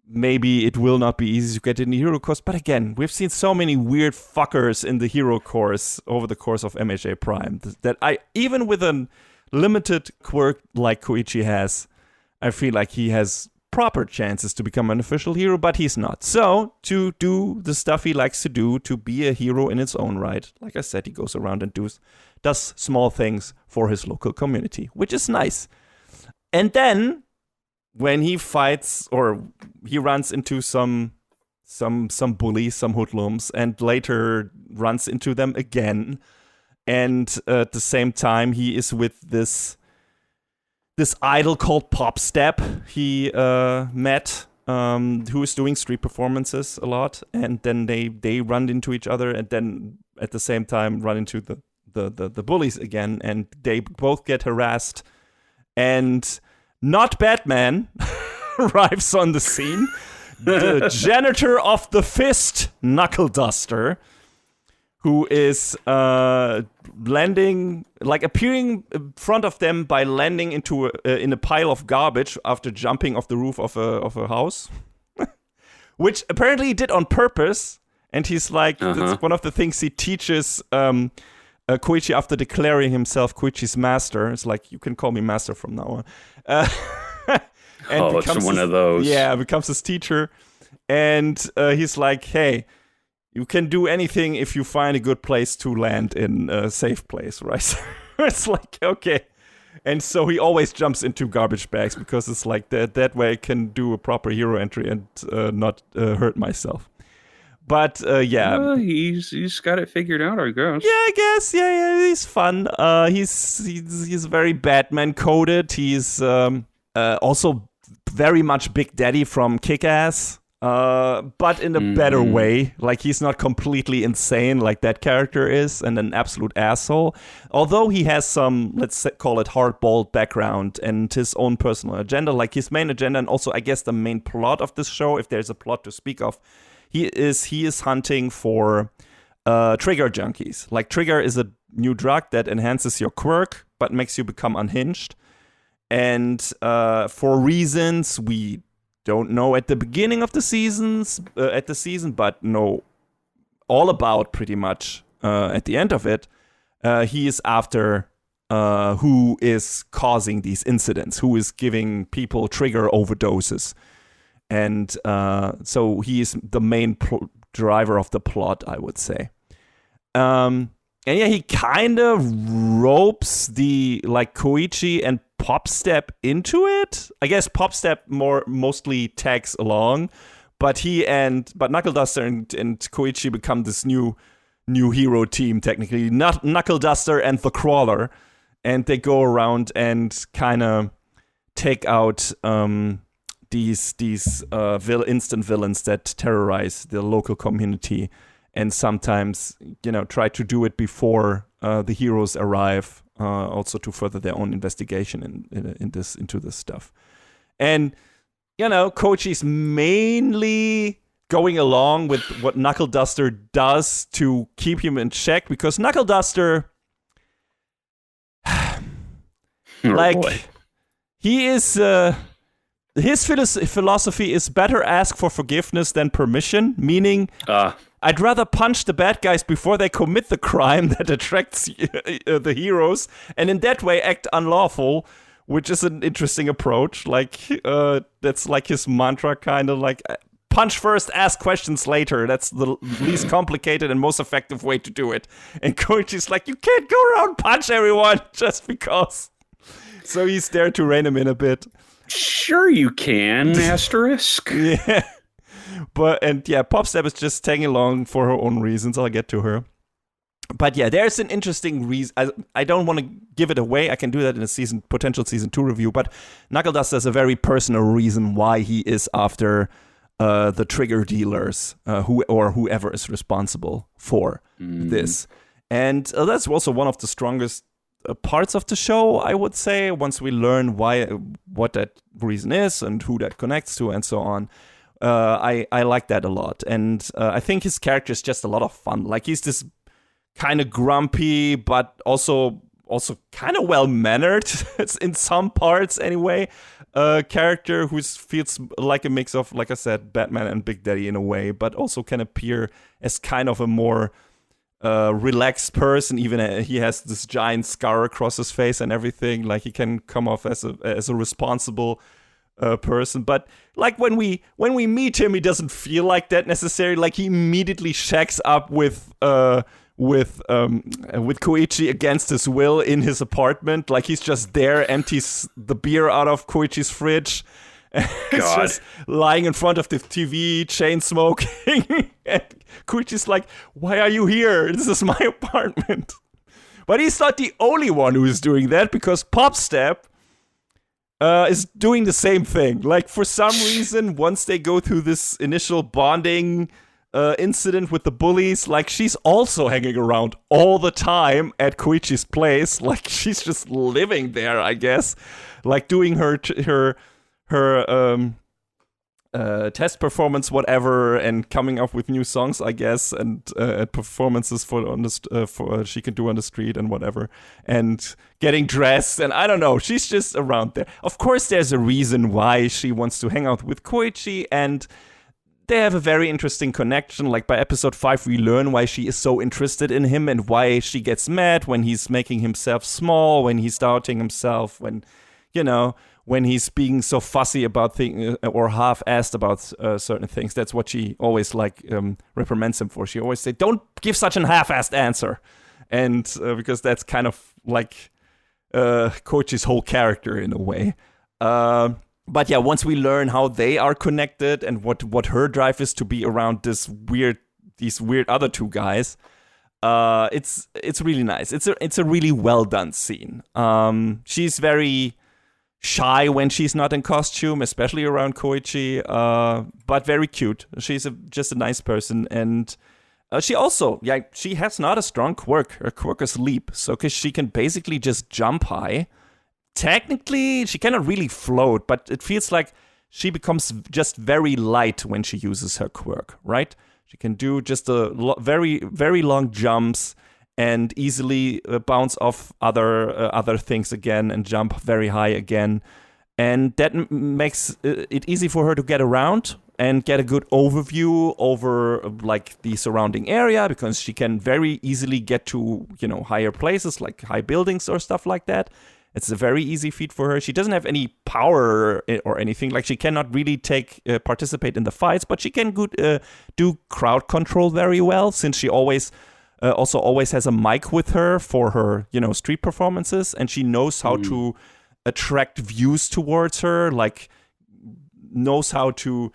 maybe it will not be easy to get in the hero course. But again, we've seen so many weird fuckers in the hero course over the course of MHA Prime that even with a limited quirk like Koichi has, I feel like he has proper chances to become an official hero, but he's not. So, to do the stuff he likes to do, to be a hero in its own right, like I said, he goes around and does small things for his local community, which is nice. And then, when he fights, or he runs into some bullies, some hoodlums, and later runs into them again, and at the same time, he is with this idol called Popstep he met, who is doing street performances a lot, and then they run into each other, and then at the same time run into the bullies again, and they both get harassed, and not Batman arrives on the scene, the janitor of the fist, Knuckle Duster, who is appearing in front of them by landing in a pile of garbage after jumping off the roof of a house, which apparently he did on purpose. And he's like, that's one of the things he teaches Koichi after declaring himself Koichi's master. It's like, you can call me master from now on.
It's one of those.
Yeah, becomes his teacher. And he's like, hey, you can do anything if you find a good place to land in a safe place, right? It's like, okay. And so he always jumps into garbage bags because it's like that way I can do a proper hero entry and not hurt myself. But yeah.
He's got it figured out, I guess.
Yeah, I guess. Yeah, he's fun. He's very Batman coded. He's also very much Big Daddy from Kick-Ass. But in a better way. Like, he's not completely insane like that character is and an absolute asshole. Although he has some, let's call it hardball background and his own personal agenda, like his main agenda, and also I guess the main plot of this show, if there's a plot to speak of, he is hunting for trigger junkies. Like, trigger is a new drug that enhances your quirk but makes you become unhinged. And for reasons we don't know at the beginning of the season, but know all about pretty much at the end of it. He is after who is causing these incidents, who is giving people trigger overdoses. And so he is the main driver of the plot, I would say. And yeah, he kind of ropes Koichi and Popstep into it. I guess Popstep mostly tags along, but Knuckle Duster and Koichi become this new hero team, technically. Knuckle Duster and the Crawler, and they go around and kind of take out these instant villains that terrorize the local community, and sometimes try to do it before the heroes arrive. Also to further their own investigation into this stuff. And, Koichi's mainly going along with what Knuckle Duster does to keep him in check, because Knuckle Duster, he is, his philosophy is better ask for forgiveness than permission, meaning... I'd rather punch the bad guys before they commit the crime that attracts the heroes, and in that way act unlawful, which is an interesting approach. That's like his mantra, kind of like, punch first, ask questions later. That's the least complicated and most effective way to do it. And Koichi's like, you can't go around punch everyone just because. So he's there to rein him in a bit.
Sure you can, asterisk.
Yeah. Popstep is just tagging along for her own reasons. I'll get to her. But yeah, there's an interesting reason. I don't want to give it away. I can do that in a potential season 2 review. But Knuckle Duster has a very personal reason why he is after the trigger dealers, whoever is responsible for this. And that's also one of the strongest parts of the show, I would say. Once we learn what that reason is and who that connects to, and so on. I like that a lot, and I think his character is just a lot of fun. Like, he's this kind of grumpy, but also kind of well-mannered in some parts anyway. Character who feels like a mix of, like I said, Batman and Big Daddy in a way, but also can appear as kind of a more relaxed person. Even he has this giant scar across his face and everything. Like he can come off as a responsible person. But like when we meet him, he doesn't feel like that necessarily. Like he immediately shacks up with Koichi against his will in his apartment. Like he's just there, empties the beer out of Koichi's fridge. It's just lying in front of the TV, chain smoking. And Koichi's like, "Why are you here? This is my apartment." But he's not the only one who is doing that, because Popstep is doing the same thing. Like for some reason, once they go through this initial bonding incident with the bullies, like she's also hanging around all the time at Koichi's place. Like she's just living there, I guess, like doing her test performance, whatever, and coming up with new songs, I guess, and performances for she can do on the street and whatever, and getting dressed, and I don't know, she's just around there. Of course, there's a reason why she wants to hang out with Koichi, and they have a very interesting connection. Like by episode 5, we learn why she is so interested in him and why she gets mad when he's making himself small, when he's doubting himself, when he's being so fussy about things or half-assed about certain things. That's what she always reprimands him for. She always say, "Don't give such an half-assed answer," and because that's kind of like Koichi's whole character in a way. But yeah, once we learn how they are connected and what her drive is to be around these weird other two guys, it's really nice. It's a really well done scene. She's very shy when she's not in costume, especially around Koichi, but very cute. She's just a nice person, and she also, she has not a strong quirk. Her quirk is leap, so because she can basically just jump high. Technically, she cannot really float, but it feels like she becomes just very light when she uses her quirk, right? She can do just very, very long jumps and easily bounce off other things again and jump very high again. And that makes it easy for her to get around and get a good overview over like the surrounding area, because she can very easily get to, higher places like high buildings or stuff like that. It's a very easy feat for her. She doesn't have any power or anything. Like she cannot really participate in the fights, but she can do crowd control very well, since she always has a mic with her for her, street performances, and she knows how to attract views towards her. Like knows how to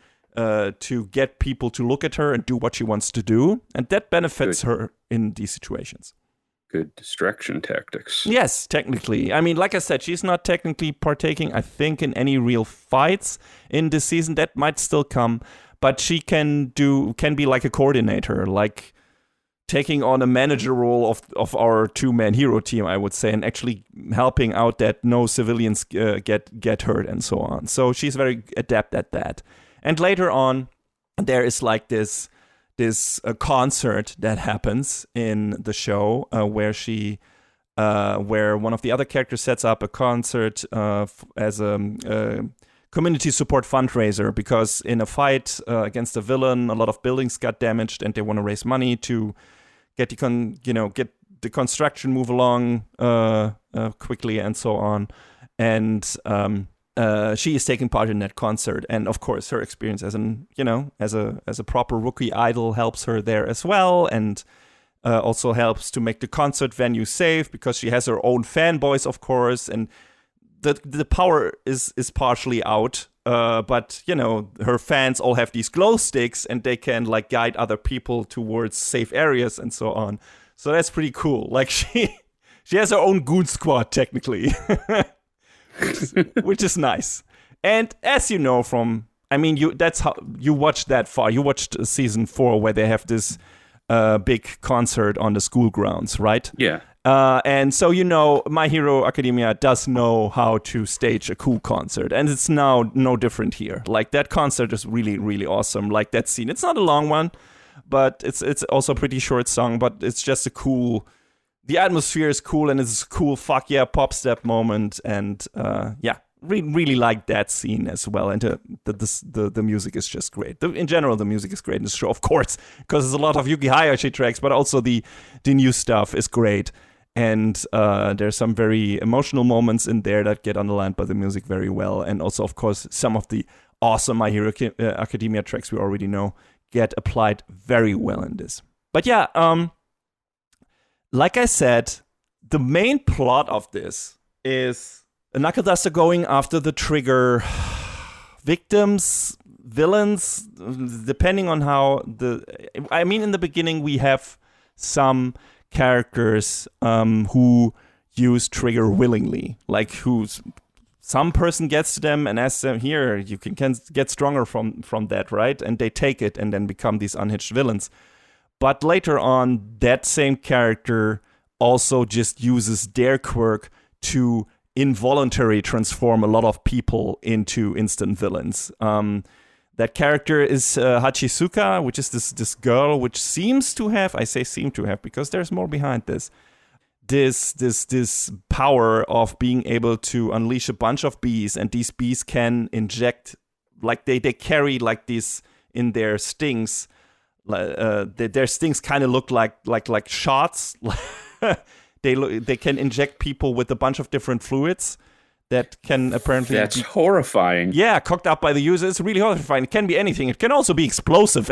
get people to look at her and do what she wants to do, and that benefits her in these situations.
Good distraction tactics.
Yes, technically. I mean, like I said, she's not technically partaking, I think, in any real fights in this season. That might still come, but she can be like a coordinator, like taking on a manager role of our two-man hero team, I would say, and actually helping out that no civilians get hurt and so on. So she's very adept at that. And later on, there is like this concert that happens in the show where one of the other characters sets up a concert as a community support fundraiser, because in a fight against a villain, a lot of buildings got damaged, and they want to raise money to get the construction move along quickly and so on. And she is taking part in that concert, and of course, her experience as a proper rookie idol helps her there as well, and also helps to make the concert venue safe, because she has her own fanboys, of course, and the power is partially out. But her fans all have these glow sticks, and they can like guide other people towards safe areas and so on. So that's pretty cool. Like she has her own goon squad technically. Which is nice. And as you know that's how you watched that far. You watched season 4 where they have this big concert on the school grounds, right?
Yeah.
And so My Hero Academia does know how to stage a cool concert, and it's now no different here. Like that concert is really, really awesome. Like that scene, it's not a long one, but it's also a pretty short song, but it's just the atmosphere is cool, and it's a cool fuck yeah pop step moment, and really like that scene as well, and the music is just great. In general, the music is great in the show, of course, because there's a lot of Yuki Hayashi tracks, but also the new stuff is great, and there's some very emotional moments in there that get underlined by the music very well, and also, of course, some of the awesome My Hero Academia tracks we already know get applied very well in this. But yeah, like I said, the main plot of this is a Knuckle Duster going after the Trigger victims, villains, depending on how in the beginning we have some characters who use Trigger willingly, like some person gets to them and asks them, here, you can get stronger from that, right? And they take it and then become these unhinged villains. But later on, that same character also just uses their quirk to involuntarily transform a lot of people into instant villains. That character is Hachisuka, which is this girl, which seems to have, I say seem to have, because there's more behind this power of being able to unleash a bunch of bees, and these bees can inject, like they carry like these in their stings. Their stings kind of look like shots. They can inject people with a bunch of different fluids that can apparently
That's horrifying.
Yeah, cooked up by the user. It's really horrifying. It can be anything. It can also be explosives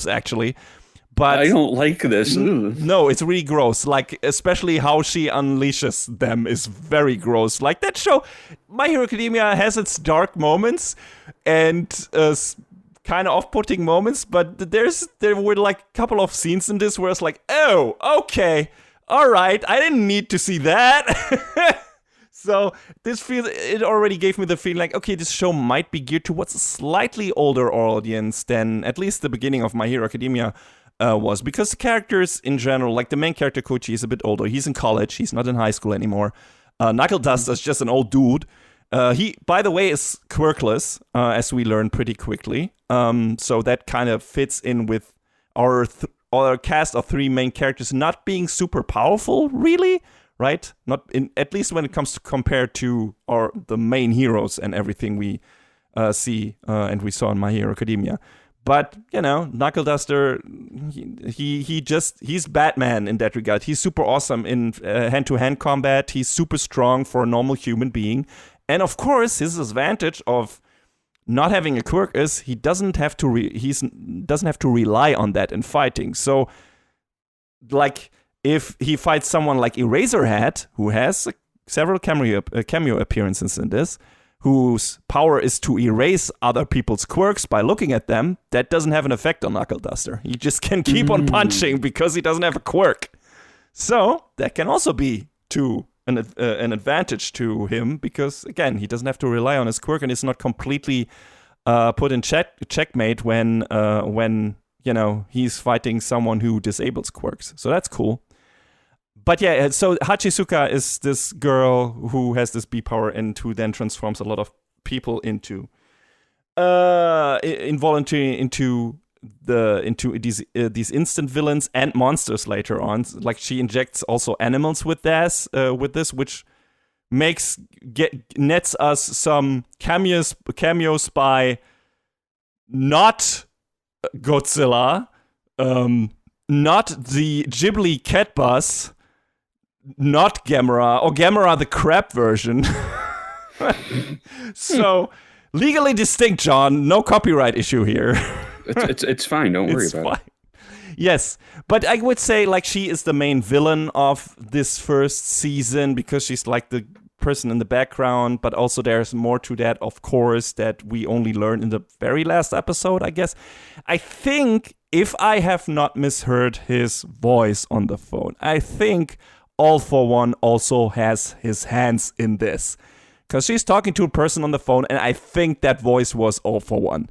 actually. But
I don't like this.
No, it's really gross. Like, especially how she unleashes them is very gross. Like, that show, My Hero Academia, has its dark moments and kind of off-putting moments, but there were like a couple of scenes in this where it's like, oh, okay, all right, I didn't need to see that. So it already gave me the feeling like, okay, this show might be geared towards a slightly older audience than at least the beginning of My Hero Academia was, because the characters in general, like the main character Kochi, is a bit older. He's in college. He's not in high school anymore. Knuckle Duster is just an old dude. He, by the way, is quirkless, as we learn pretty quickly. So that kind of fits in with our cast of three main characters not being super powerful, really, right? Not in, at least when it comes to compare to the main heroes and everything we see and we saw in My Hero Academia. But, you know, Knuckle Duster, he's Batman in that regard. He's super awesome in hand-to-hand combat. He's super strong for a normal human being. And of course, his advantage of not having a quirk is he doesn't have to rely on that in fighting. So, like, if he fights someone like Eraserhead, who has several cameo appearances in this, whose power is to erase other people's quirks by looking at them, that doesn't have an effect on Knuckle Duster. He just can keep on punching because he doesn't have a quirk. So that can also be an advantage to him because, again, he doesn't have to rely on his quirk and is not completely put in checkmate when you know, he's fighting someone who disables quirks. So that's cool. But yeah, so Hachisuka is this girl who has this bee power and who then transforms a lot of people into involuntary into these instant villains and monsters later on. Like, she injects also animals with this, which nets us some cameos by not Godzilla, not the Ghibli cat bus, not Gamera, or Gamera the crab version. So, legally distinct, John. No copyright issue here.
It's fine. Don't worry about it.
Yes, but I would say, like, she is the main villain of this first season because she's like the person in the background, but also there's more to that, of course, that we only learn in the very last episode, I guess. I think, if I have not misheard his voice on the phone, I think All For One also has his hands in this. Because she's talking to a person on the phone, and I think that voice was All For One.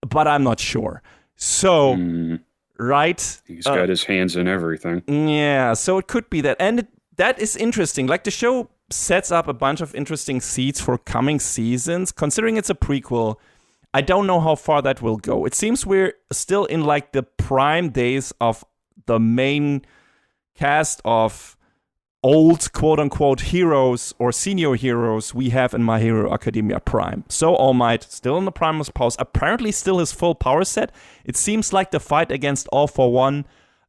But I'm not sure. So, right?
He's got his hands in everything.
Yeah, so it could be that. And that is interesting. Like, the show sets up a bunch of interesting seeds for coming seasons. Considering it's a prequel, I don't know how far that will go. It seems we're still in like the prime days of the main cast of old quote-unquote heroes or senior heroes we have in My Hero Academia Prime. So All Might, still in the prime of his powers, apparently still his full power set. It seems like the fight against All for One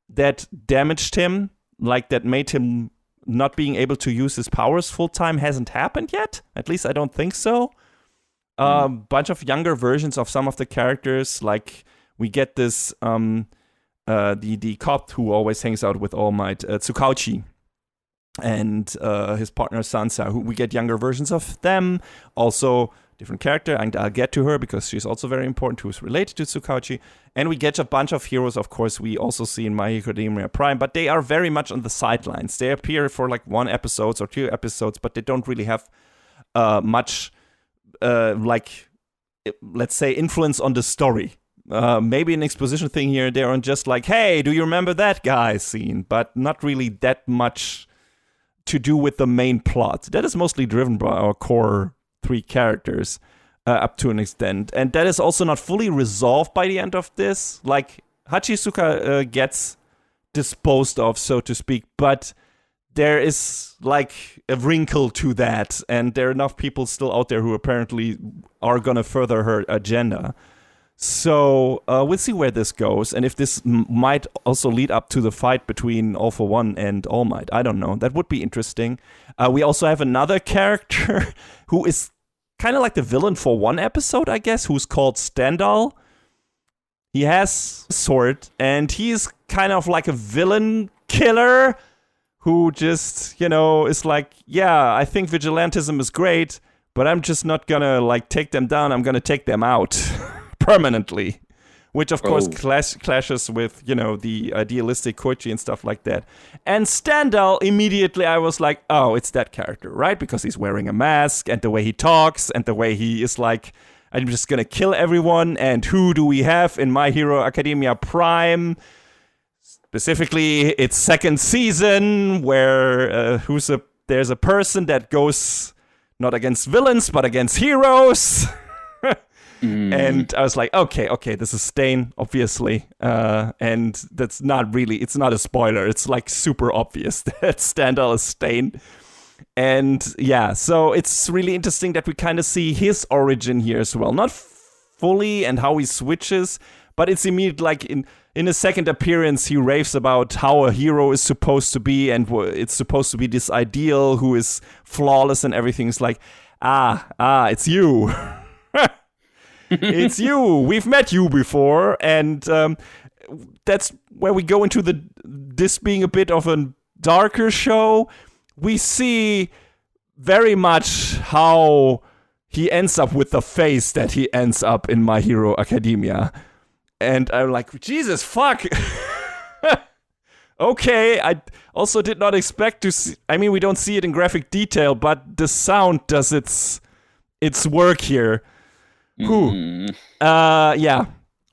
that damaged him, like that made him not being able to use his powers full-time hasn't happened yet. At least I don't think so. Bunch of younger versions of some of the characters, like we get this, the cop who always hangs out with All Might, Tsukauchi, and his partner Sansa, who we get younger versions of them. Also, different character, and I'll get to her because she's also very important, who's related to Tsukauchi. And we get a bunch of heroes, of course, we also see in My Hero Academia Prime, but they are very much on the sidelines. They appear for like 1 episode or 2 episodes, but they don't really have much, like, let's say, influence on the story. Maybe an exposition thing here, they're on just like, hey, do you remember that guy scene? But not really that much to do with the main plot. That is mostly driven by our core 3 characters up to an extent. And that is also not fully resolved by the end of this. Like, Hachisuka gets disposed of, so to speak, but there is like a wrinkle to that. And there are enough people still out there who apparently are going to further her agenda. So we'll see where this goes, and if this might also lead up to the fight between All for One and All Might. I don't know. That would be interesting. We also have another character who is kind of like the villain for 1 episode, I guess, who's called Stendhal. He has a sword, and he's kind of like a villain killer who just, is like, yeah, I think vigilantism is great, but I'm just not gonna like take them down. I'm gonna take them out. Permanently, which of course clashes with, the idealistic Koichi and stuff like that. And Stendhal, immediately I was like, oh, it's that character, right? Because he's wearing a mask and the way he talks and the way he is like, I'm just gonna kill everyone. And who do we have in My Hero Academia Prime? Specifically, its 2nd season, where there's a person that goes not against villains, but against heroes. And I was like, okay, this is Stain, obviously. And that's not really, it's not a spoiler. It's like super obvious that Stendhal is Stain. And yeah, so it's really interesting that we kind of see his origin here as well. Not fully and how he switches, but it's immediate, like in his 2nd appearance, he raves about how a hero is supposed to be, and it's supposed to be this ideal who is flawless and everything. It's like, it's you. It's you. We've met you before, and that's where we go into this being a bit of a darker show. We see very much how he ends up with the face that he ends up in My Hero Academia, and I'm like, Jesus fuck. Okay, I also did not expect to see. I mean, we don't see it in graphic detail, but the sound does its work here. Yeah,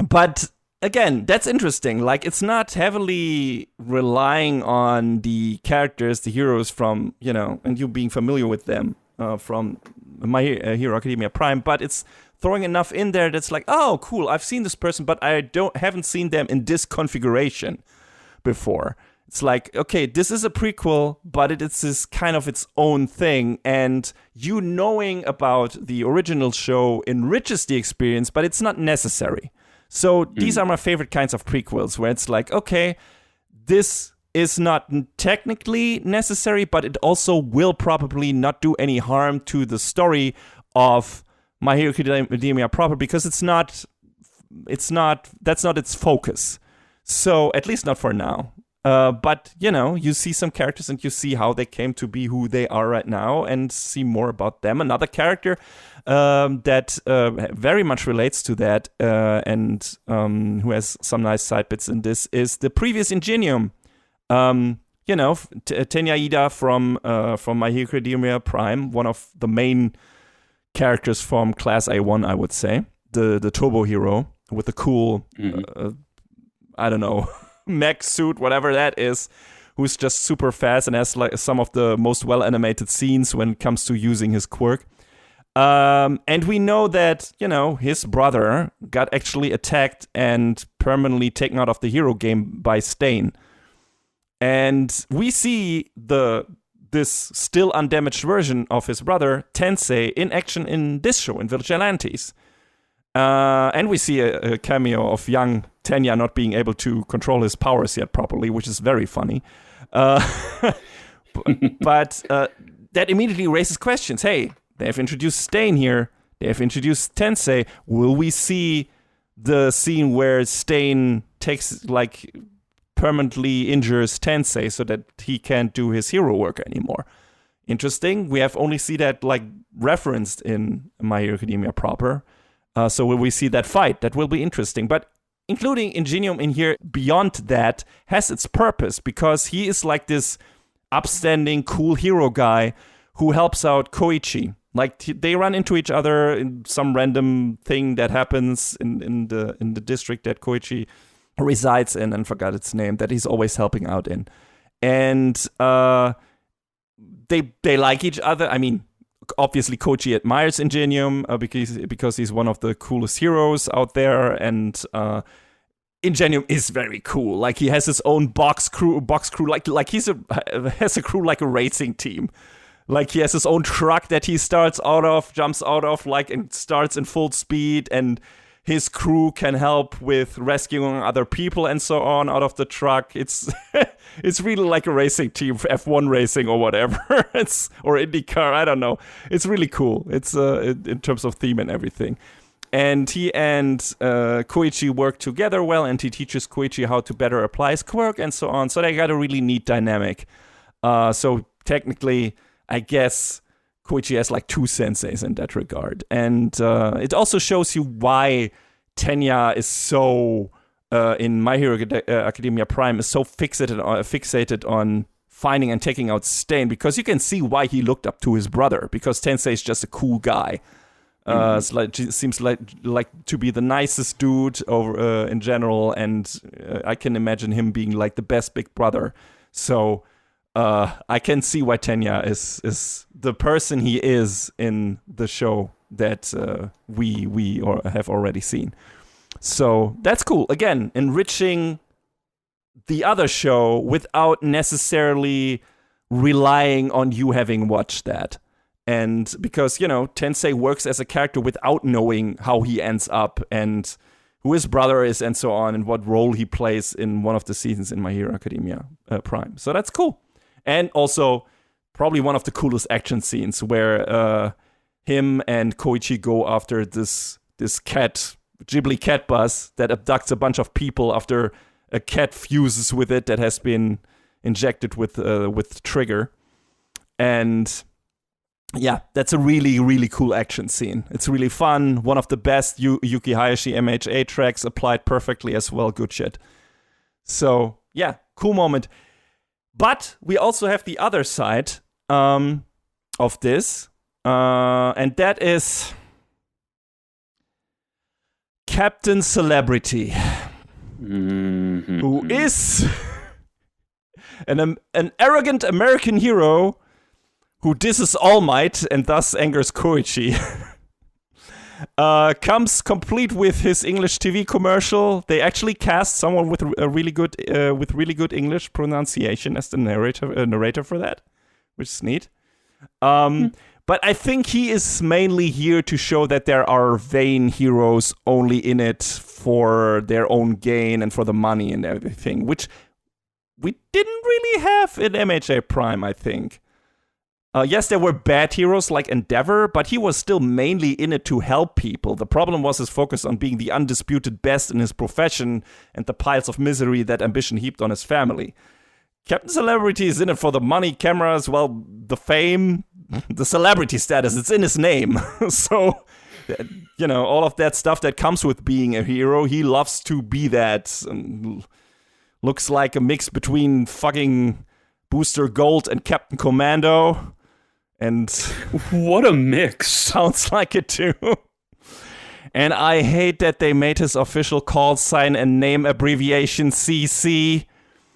but again, that's interesting. Like, it's not heavily relying on the characters, the heroes from, and you being familiar with them from My Hero Academia Prime, but it's throwing enough in there that's like, oh, cool, I've seen this person, but I haven't seen them in this configuration before. It's like, okay, this is a prequel, but it's kind of its own thing, and you knowing about the original show enriches the experience, but it's not necessary. So these are my favorite kinds of prequels, where it's like, okay, this is not technically necessary, but it also will probably not do any harm to the story of My Hero Academia proper, because that's not its focus. So, at least not for now. But, you see some characters and you see how they came to be who they are right now, and see more about them. Another character that very much relates to that and who has some nice side bits in this is the previous Ingenium. Tenya Ida from My Hero Academia Prime, one of the main characters from Class A1, I would say. The turbo hero with the cool, I don't know, mech suit, whatever that is, who's just super fast and has like some of the most well animated scenes when it comes to using his quirk. And we know that, his brother got actually attacked and permanently taken out of the hero game by Stain. And we see this still undamaged version of his brother, Tensei, in action in this show, in Vigilantes. And we see a cameo of young Tenya not being able to control his powers yet properly, which is very funny. But that immediately raises questions. Hey, they have introduced Stain here. They have introduced Tensei. Will we see the scene where Stain takes, permanently injures Tensei so that he can't do his hero work anymore? Interesting. We have only seen that, referenced in My Hero Academia proper. So will we see that fight? That will be interesting. But including Ingenium in here, beyond that, has its purpose, because he is this upstanding, cool hero guy who helps out Koichi. They run into each other in some random thing that happens in the district that Koichi resides in, and forgot its name, that he's always helping out in. And they like each other. I mean, obviously Koichi admires Ingenium because he's one of the coolest heroes out there, and Ingenium is very cool. He has his own box crew, has a crew like a racing team. He has his own truck that he jumps out of, and starts in full speed, and his crew can help with rescuing other people and so on out of the truck. It's really like a racing team, F1 racing or whatever. Or IndyCar, I don't know. It's really cool. It's in terms of theme and everything. And he and Koichi work together well, and he teaches Koichi how to better apply his quirk and so on. So they got a really neat dynamic. So technically, I guess Koichi has 2 senseis in that regard. And it also shows you why Tenya is so, in My Hero Academia Prime, is so fixated on finding and taking out Stain, because you can see why he looked up to his brother, because Tensei is just a cool guy. Seems like to be the nicest dude over in general, and I can imagine him being the best big brother. So I can see why Tenya is the person he is in the show that we have already seen. So that's cool. Again, enriching the other show without necessarily relying on you having watched that. And because, Tensei works as a character without knowing how he ends up and who his brother is and so on, and what role he plays in one of the seasons in My Hero Academia Prime. So that's cool. And also, probably one of the coolest action scenes where him and Koichi go after this Ghibli cat bus that abducts a bunch of people after a cat fuses with it that has been injected with trigger. And yeah, that's a really, really cool action scene. It's really fun. One of the best Yuki Hayashi MHA tracks, applied perfectly as well. Good shit. So yeah, cool moment. But we also have the other side of this, and that is Captain Celebrity, who is an arrogant American hero who disses All Might and thus angers Koichi. Comes complete with his English TV commercial. They actually cast someone with a really good English pronunciation as the narrator for that, which is neat. But I think he is mainly here to show that there are vain heroes only in it for their own gain and for the money and everything, which we didn't really have in MHA Prime, I think. Yes, there were bad heroes like Endeavor, but he was still mainly in it to help people. The problem was his focus on being the undisputed best in his profession and the piles of misery that ambition heaped on his family. Captain Celebrity is in it for the money, cameras, well, the fame, the celebrity status. It's in his name. So, all of that stuff that comes with being a hero, he loves to be that. And looks like a mix between fucking Booster Gold and Captain Commando. And
what a mix.
Sounds like it too. And I hate that they made his official call sign and name abbreviation CC.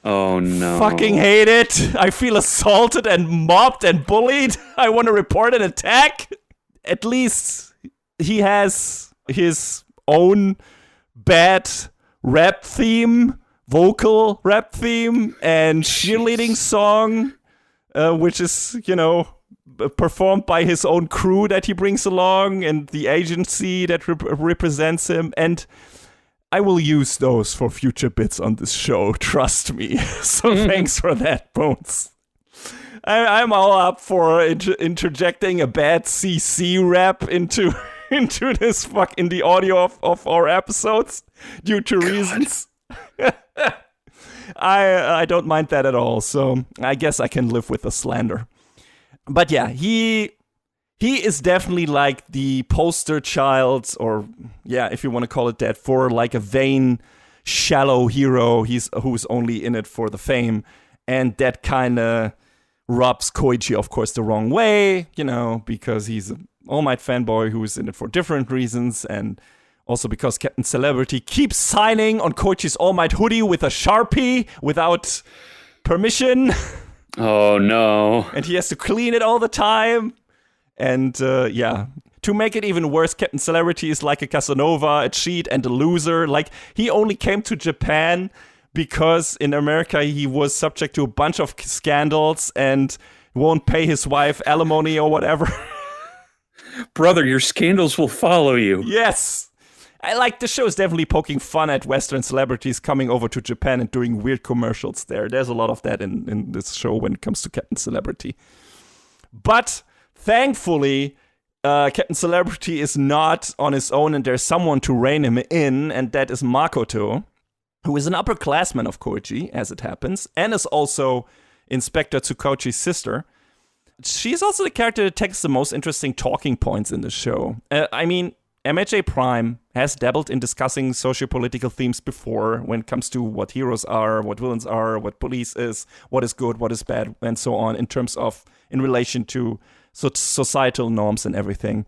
Oh no.
Fucking hate it. I feel assaulted and mobbed and bullied. I want to report an attack. at least he has his own bad rap theme, vocal rap theme, and cheerleading song, which is, performed by his own crew that he brings along and the agency that represents him. And I will use those for future bits on this show, trust me. So thanks for that, Bones. I'm all up for interjecting a bad CC rap into this in the audio of our episodes due to reasons. I don't mind that at all, so I guess I can live with the slander. But yeah, he is definitely like the poster child, or yeah, if you want to call it that, for like a vain, shallow hero who's only in it for the fame, and that kind of rubs Koichi, of course, the wrong way, because he's an All Might fanboy who's in it for different reasons, and also because Captain Celebrity keeps signing on Koichi's All Might hoodie with a Sharpie without permission.
Oh, no.
And he has to clean it all the time. And, to make it even worse, Captain Celebrity is like a Casanova, a cheat, and a loser. Like, he only came to Japan because in America he was subject to a bunch of scandals and won't pay his wife alimony or whatever.
Brother, your scandals will follow you.
Yes. I like the show is definitely poking fun at Western celebrities coming over to Japan and doing weird commercials there. There's a lot of that in this show when it comes to Captain Celebrity. But thankfully, Captain Celebrity is not on his own, and there's someone to rein him in, and that is Makoto, who is an upperclassman of Koichi, as it happens, and is also Inspector Tsukauchi's sister. She's also the character that takes the most interesting talking points in the show. MHA Prime has dabbled in discussing socio-political themes before when it comes to what heroes are, what villains are, what police is, what is good, what is bad, and so on, in relation to societal norms and everything.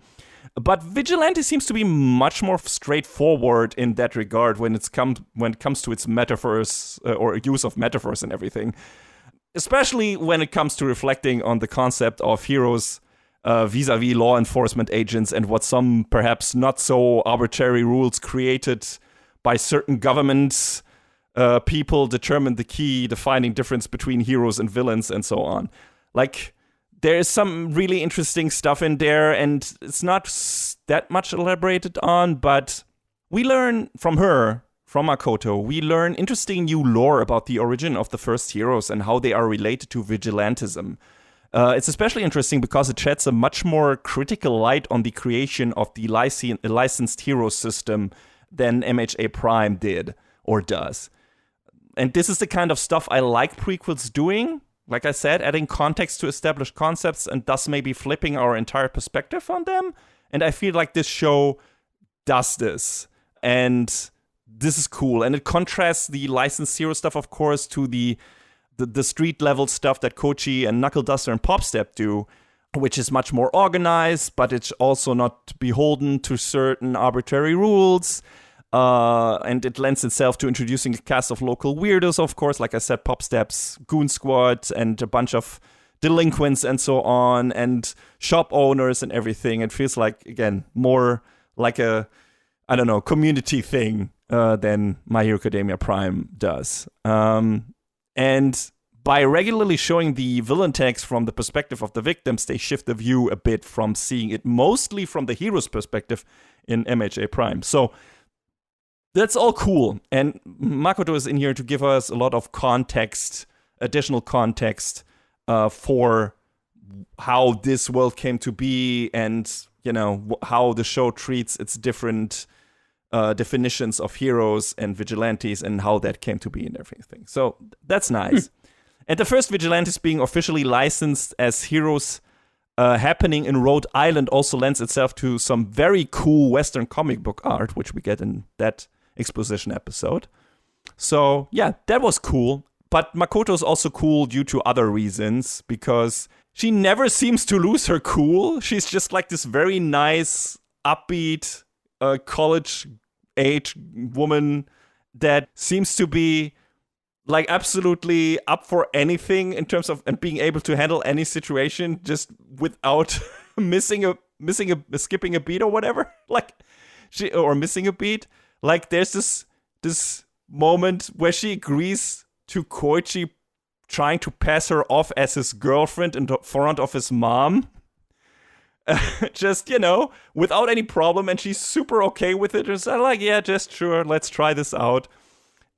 But Vigilante seems to be much more straightforward in that regard when it comes to its metaphors or use of metaphors and everything. Especially when it comes to reflecting on the concept of heroes vis-a-vis law enforcement agents and what some perhaps not so arbitrary rules created by certain governments people determine the key defining difference between heroes and villains and so on. Like, there is some really interesting stuff in there, and it's not that much elaborated on, but we learn from Makoto, we learn interesting new lore about the origin of the first heroes and how they are related to vigilantism. It's especially interesting because it sheds a much more critical light on the creation of the licensed hero system than MHA Prime did or does. And this is the kind of stuff I like prequels doing. Like I said, adding context to established concepts and thus maybe flipping our entire perspective on them. And I feel like this show does this. And this is cool. And it contrasts the licensed hero stuff, of course, to the street level stuff that Koichi and Knuckle Duster and Popstep do, which is much more organized, but it's also not beholden to certain arbitrary rules. And it lends itself to introducing a cast of local weirdos, of course, like I said, Popstep's Goon Squad and a bunch of delinquents and so on, and shop owners and everything. It feels like, again, more like a, community thing than My Hero Academia Prime does. And by regularly showing the villain tags from the perspective of the victims, they shift the view a bit from seeing it mostly from the hero's perspective in MHA Prime. So that's all cool. And Makoto is in here to give us a lot of context, additional context for how this world came to be and, how the show treats its different definitions of heroes and vigilantes and how that came to be and everything. So that's nice. And the first Vigilantes being officially licensed as heroes happening in Rhode Island also lends itself to some very cool Western comic book art, which we get in that exposition episode. So yeah, that was cool. But Makoto is also cool due to other reasons, because she never seems to lose her cool. She's just like this very nice, upbeat, college-age woman that seems to be like absolutely up for anything in terms of and being able to handle any situation just without missing a skipping a beat or whatever, like or missing a beat. Like there's this moment where she agrees to Koichi trying to pass her off as his girlfriend in front of his mom. Just, without any problem, and she's super okay with it. It's like, yeah, just sure, let's try this out.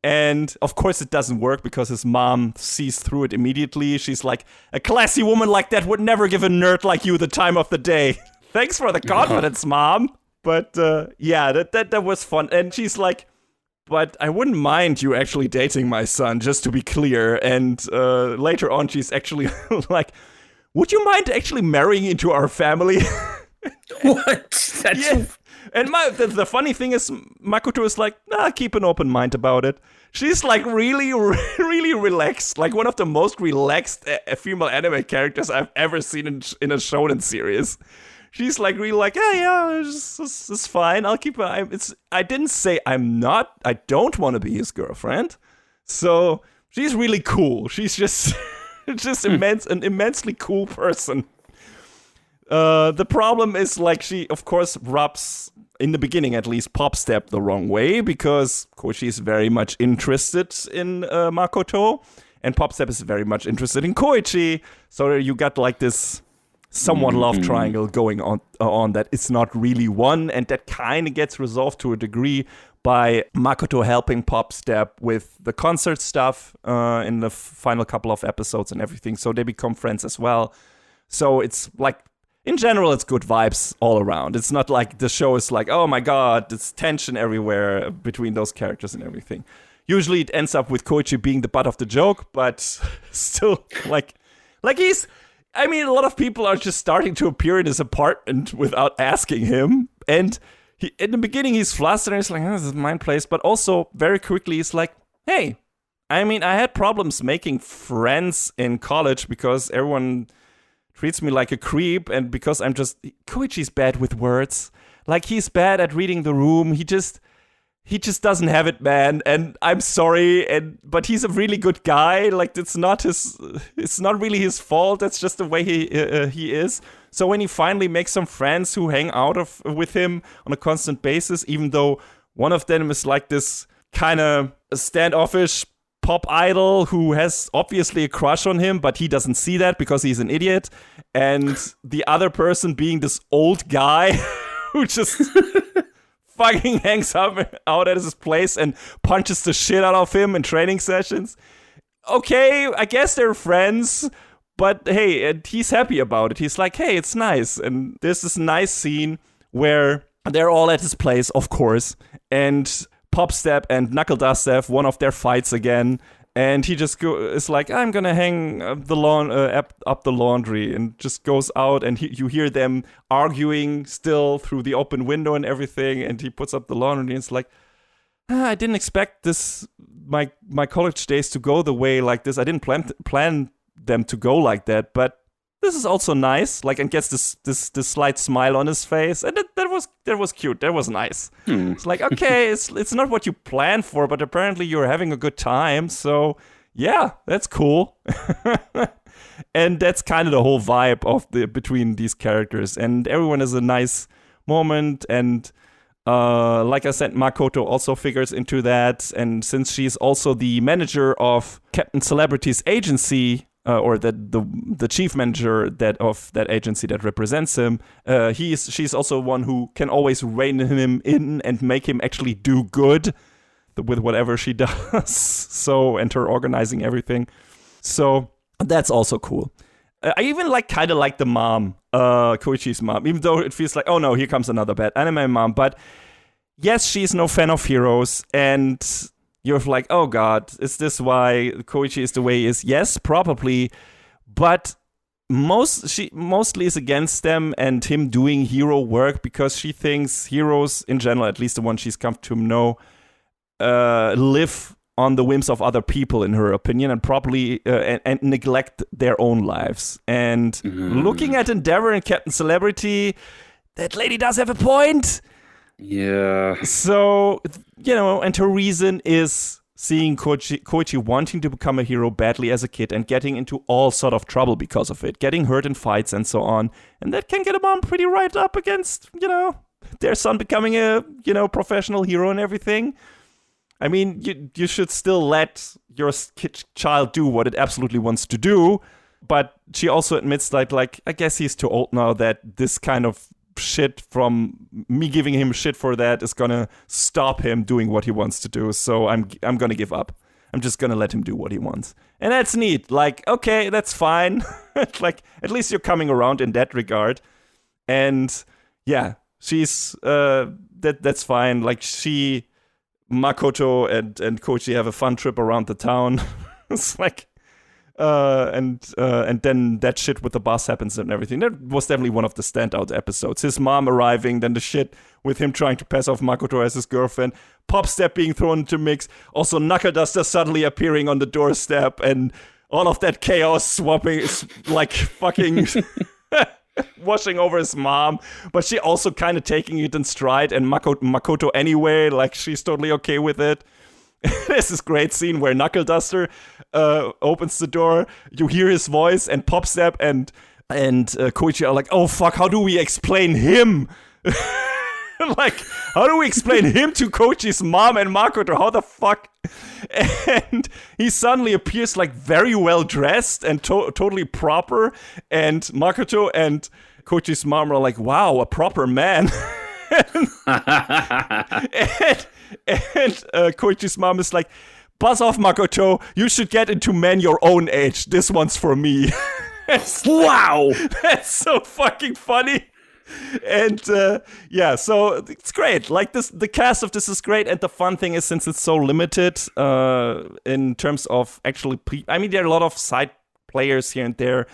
And of course it doesn't work because his mom sees through it immediately. She's like, a classy woman like that would never give a nerd like you the time of the day. Thanks for the confidence, Mom. But yeah, that was fun. And she's like, but I wouldn't mind you actually dating my son, just to be clear. And later on, she's actually like, would you mind actually marrying into our family?
What? That's
yeah. And the funny thing is, Makoto is like, keep an open mind about it. She's like really, really relaxed. Like one of the most relaxed female anime characters I've ever seen in a shonen series. She's like really like, yeah, it's fine. I'll keep I didn't say I don't want to be his girlfriend. So she's really cool. She's just an immensely cool person. The problem is, like, she, of course, rubs, in the beginning at least, Popstep the wrong way, because Koichi is very much interested in Makoto, and Popstep is very much interested in Koichi. So you got, like, this somewhat love triangle going on that it's not really one, and that kind of gets resolved to a degree by Makoto helping Popstep with the concert stuff in the final couple of episodes and everything, so they become friends as well. So it's like, in general, it's good vibes all around. It's not like the show is like, oh my god, there's tension everywhere between those characters and everything. Usually it ends up with Koichi being the butt of the joke, but still, like he's... I mean, a lot of people are just starting to appear in his apartment without asking him, and in the beginning, he's flustered, and he's like, this is my place. But also, very quickly, he's like, hey, I mean, I had problems making friends in college because everyone treats me like a creep. And because Koichi's bad with words. Like, he's bad at reading the room. He just doesn't have it, man. And I'm sorry. But he's a really good guy. Like, it's not really his fault. That's just the way he is. So when he finally makes some friends who hang out with him on a constant basis, even though one of them is like this kind of standoffish pop idol who has obviously a crush on him, but he doesn't see that because he's an idiot. And the other person being this old guy who just fucking hangs out at his place and punches the shit out of him in training sessions. Okay, I guess they're friends. But hey, he's happy about it. He's like, hey, it's nice. And there's this nice scene where they're all at his place, of course. And Popstep and Knuckle Dust have one of their fights again. And he just is like, I'm going to hang up the laundry. And just goes out and you hear them arguing still through the open window and everything. And he puts up the laundry and it's like, I didn't expect this, my college days to go the way like this. I didn't plan them to go like that, but this is also nice, like, and gets this slight smile on his face, and that was cute. That was nice. It's like, okay, it's not what you planned for, but apparently you're having a good time, so yeah, that's cool. And that's kind of the whole vibe of between these characters, and everyone has a nice moment. And like I said, Makoto also figures into that, and since she's also the manager of Captain Celebrity's agency, or the chief manager of that agency that represents him, she's also one who can always rein him in and make him actually do good with whatever she does. So, and her organizing everything. So that's also cool. I even kind of like the mom, Koichi's mom, even though it feels like, oh no, here comes another bad anime mom. But yes, she's no fan of heroes, and you're like, oh god, is this why Koichi is the way he is? Yes, probably, but she mostly is against them and him doing hero work because she thinks heroes in general, at least the ones she's come to know, live on the whims of other people, in her opinion, and probably and neglect their own lives. And looking at Endeavor and Captain Celebrity, that lady does have a point.
Yeah.
So, and her reason is seeing Koichi wanting to become a hero badly as a kid and getting into all sort of trouble because of it, getting hurt in fights and so on. And that can get a mom pretty right up against, their son becoming a, professional hero and everything. I mean, you should still let your child do what it absolutely wants to do. But she also admits that, I guess he's too old now, that this kind of shit from me giving him shit for that is gonna stop him doing what he wants to do. So I'm gonna give up. I'm just gonna let him do what he wants. And that's neat. Okay, that's fine. At least you're coming around in that regard. And yeah, she's that's fine. Makoto and Koichi have a fun trip around the town. It's and then that shit with the bus happens and everything. That was definitely one of the standout episodes. His mom arriving, then the shit with him trying to pass off Makoto as his girlfriend, Pop Step being thrown into mix, also Knuckle Duster suddenly appearing on the doorstep, and all of that chaos swapping is fucking washing over his mom, but she also kind of taking it in stride, and Makoto anyway, she's totally okay with it. There's this great scene where Knuckle Duster opens the door, you hear his voice, and Pop Step and Koichi are oh fuck, how do we explain him? How do we explain him to Koichi's mom and Makoto? How the fuck? And he suddenly appears very well dressed and totally proper, and Makoto and Koichi's mom are wow, a proper man. And Koichi's mom is buzz off, Makoto. You should get into men your own age. This one's for me. Wow! That's so fucking funny. And so it's great. The cast of this is great. And the fun thing is, since it's so limited in terms of actually... there are a lot of side players here and there,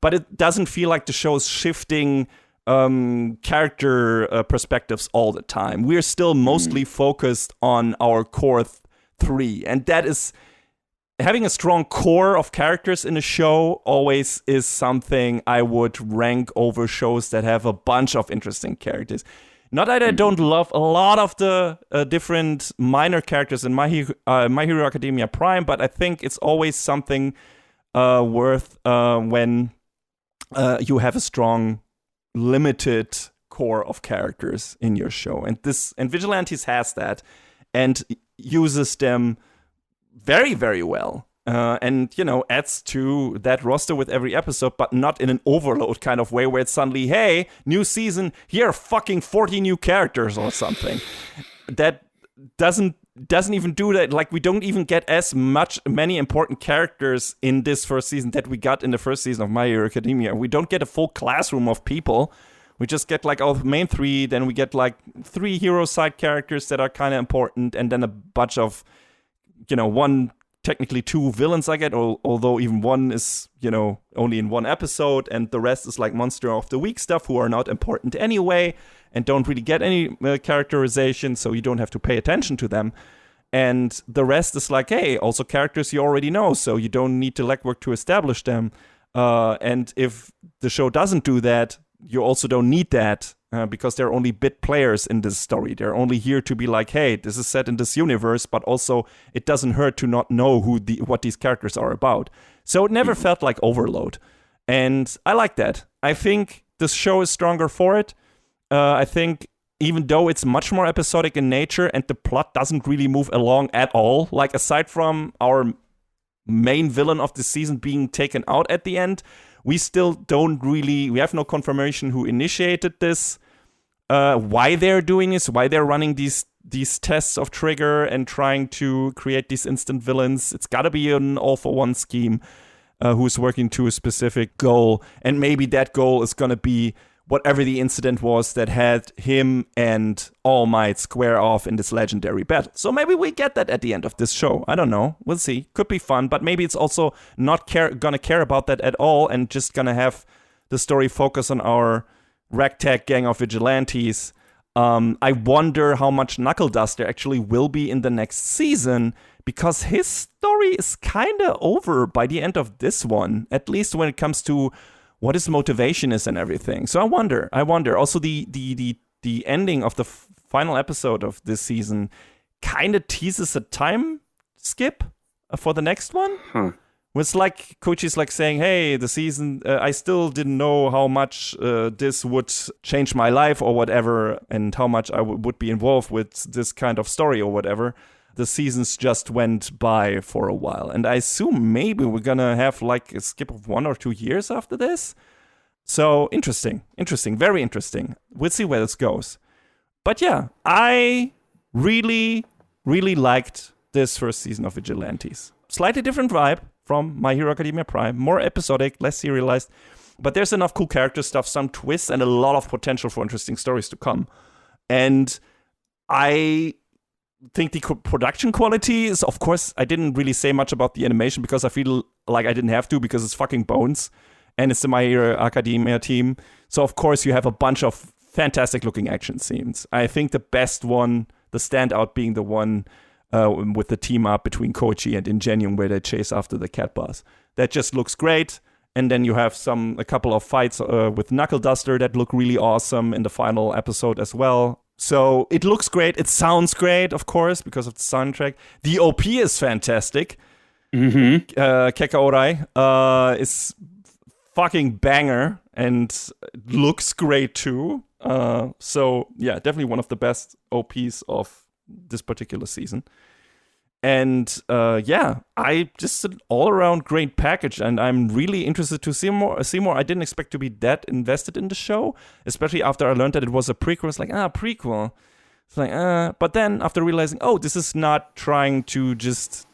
but it doesn't feel like the show is shifting character perspectives all the time. We're still mostly focused on our core three, and that is having a strong core of characters in a show always is something I would rank over shows that have a bunch of interesting characters. Not that I don't love a lot of the different minor characters in My Hero Academia Prime, but I think it's always something worth when you have a strong limited core of characters in your show, and Vigilantes has that and uses them very, very well, and adds to that roster with every episode, but not in an overload kind of way where it's suddenly, hey, new season, here are fucking 40 new characters or something. That doesn't even do that. We don't even get as many important characters in this first season that we got in the first season of My Hero Academia. We don't get a full classroom of people. We just get our main three, then we get 3 hero side characters that are kind of important, and then a bunch of, technically 2 villains I get, although even one is, only in one episode, and the rest is Monster of the Week stuff who are not important anyway and don't really get any characterization, so you don't have to pay attention to them. And the rest is hey, also characters you already know, so you don't need to legwork to establish them. And if the show doesn't do that, you also don't need that, because they're only bit players in this story. They're only here to be hey, this is set in this universe, but also it doesn't hurt to not know what these characters are about. So it never felt like overload. And I like that. I think this show is stronger for it. I think even though it's much more episodic in nature and the plot doesn't really move along at all, aside from our main villain of the season being taken out at the end, we still we have no confirmation who initiated this, why they're doing this, why they're running these tests of Trigger and trying to create these instant villains. It's gotta be an all-for-one scheme who's working to a specific goal, and maybe that goal is gonna be whatever the incident was that had him and All Might square off in this legendary battle. So maybe we get that at the end of this show. I don't know. We'll see. Could be fun, but maybe it's also not gonna care about that at all and just gonna have the story focus on our ragtag gang of vigilantes. I wonder how much Knuckle Duster actually will be in the next season, because his story is kind of over by the end of this one, at least when it comes to what his motivation is and everything. So I wonder. Also, the ending of the final episode of this season kind of teases a time skip for the next one.
Huh.
It's like Koichi's like saying, hey, the season, I still didn't know how much this would change my life or whatever, and how much I would be involved with this kind of story or whatever. The seasons just went by for a while. And I assume maybe we're going to have like a skip of 1 or 2 years after this. So interesting, very interesting. We'll see where this goes. But yeah, I really, really liked this first season of Vigilantes. Slightly different vibe from My Hero Academia Prime. More episodic, less serialized. But there's enough cool character stuff, some twists, and a lot of potential for interesting stories to come. And I think the production quality is, of course, I didn't really say much about the animation because I feel like I didn't have to, because it's fucking Bones. And it's the My Hero Academia team. So, of course, you have a bunch of fantastic looking action scenes. I think the best one, the standout being the one with the team up between Koichi and Ingenium, where they chase after the cat boss. That just looks great. And then you have a couple of fights with Knuckle Duster that look really awesome in the final episode as well. So it looks great. It sounds great, of course, because of the soundtrack. The OP is fantastic.
Mm-hmm.
Kekaorai is fucking banger and looks great too. So yeah, definitely one of the best OPs of this particular season. And yeah, I just an all-around great package, and I'm really interested to see more. I didn't expect to be that invested in the show, especially after I learned that it was a prequel. It's like, prequel. It's like, but then after realizing, this is not trying to just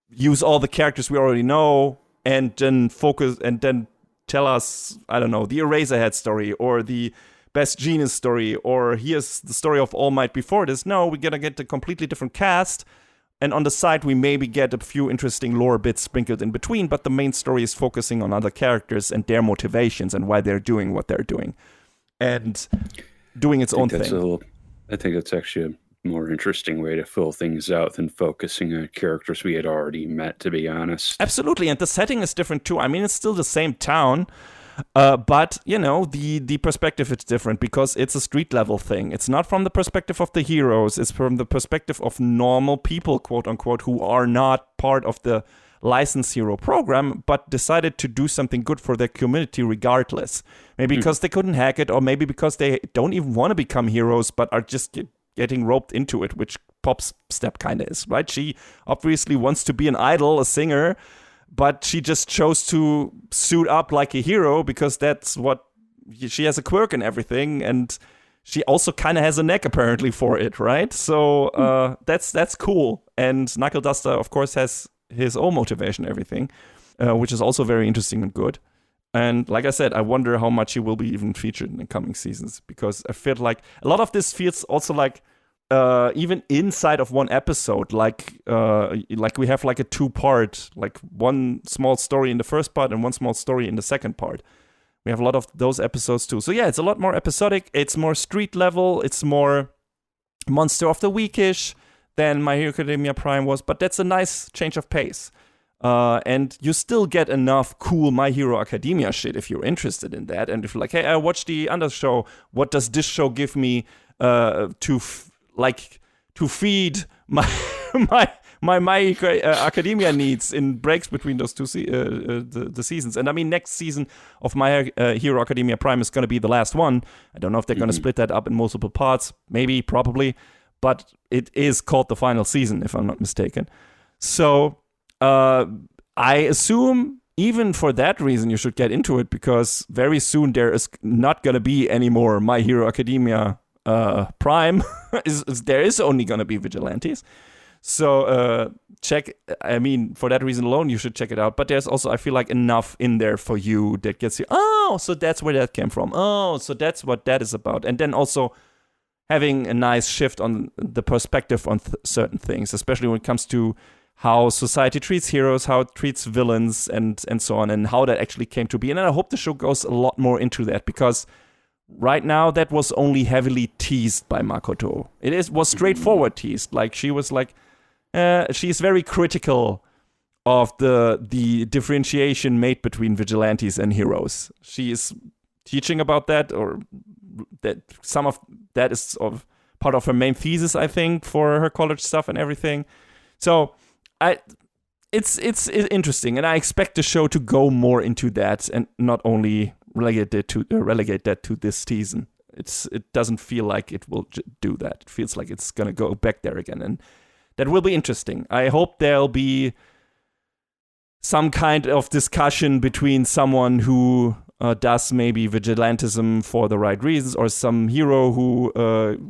use all the characters we already know and then focus and then tell us, I don't know, the Eraserhead story or the Best Genius story, or here's the story of All Might before this. No, we're gonna get a completely different cast. And on the side, we maybe get a few interesting lore bits sprinkled in between, but the main story is focusing on other characters and their motivations and why they're doing what they're doing. And doing its own thing.
I think that's actually a more interesting way to fill things out than focusing on characters we had already met, to be honest.
Absolutely, and the setting is different too. I mean, it's still the same town, but, you know, the perspective is different because it's a street level thing. It's not from the perspective of the heroes. It's from the perspective of normal people, quote unquote, who are not part of the licensed hero program, but decided to do something good for their community regardless. Maybe because they couldn't hack it, or maybe because they don't even want to become heroes, but are just getting roped into it, which Pop's step kind of is, right? She obviously wants to be an idol, a singer, but she just chose to suit up like a hero because that's what she has, a quirk and everything, and she also kind of has a neck apparently for it, right? So that's cool. And Knuckle Duster, of course, has his own motivation, everything, which is also very interesting and good. And like I said, I wonder how much he will be even featured in the coming seasons, because I feel like a lot of this feels also like even inside of one episode, like we have like a 2-part, like one small story in the first part and one small story in the second part. We have a lot of those episodes too. So yeah, it's a lot more episodic. It's more street level. It's more Monster of the Week-ish than My Hero Academia Prime was. But that's a nice change of pace. And you still get enough cool My Hero Academia shit if you're interested in that. And if you're like, hey, I watched the other show. What does this show give me to feed my Academia needs in breaks between those two the seasons? And I mean, next season of My Hero Academia Prime is going to be the last one. I don't know if they're going to split that up in multiple parts. Maybe, probably. But it is called the final season, if I'm not mistaken. So I assume even for that reason you should get into it, because very soon there is not going to be any more My Hero Academia Prime. There is only going to be Vigilantes. So I mean, for that reason alone, you should check it out. But there's also, I feel like, enough in there for you that gets you, so that's where that came from. So that's what that is about. And then also having a nice shift on the perspective on certain things, especially when it comes to how society treats heroes, how it treats villains, and so on, and how that actually came to be. And I hope the show goes a lot more into that, because right now that was only heavily teased by Makoto. Was straightforward teased. Like, she was like, she's very critical of the differentiation made between vigilantes and heroes. She is teaching about that, or that some of that is part of her main thesis, I think, for her college stuff and everything. So It's interesting, and I expect the show to go more into that and not only relegate that to this season. It doesn't feel like it will do that. It feels like it's gonna go back there again, and that will be interesting. I hope there'll be some kind of discussion between someone who does maybe vigilantism for the right reasons, or some hero who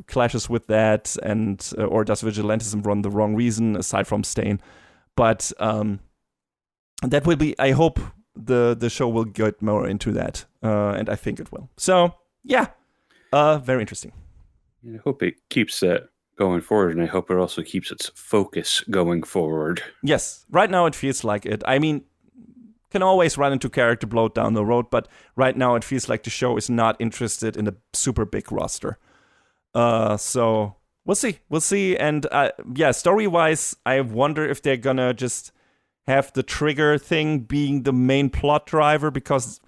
clashes with that, and or does vigilantism for the wrong reason, aside from Stain. But that will be. I hope the show will get more into that, and I think it will. So yeah, very interesting.
I hope it keeps that going forward, and I hope it also keeps its focus going forward.
Yes, right now it feels like it. I mean, can always run into character bloat down the road, but right now it feels like the show is not interested in a super big roster. So we'll see. And story-wise, I wonder if they're gonna just have the trigger thing being the main plot driver, because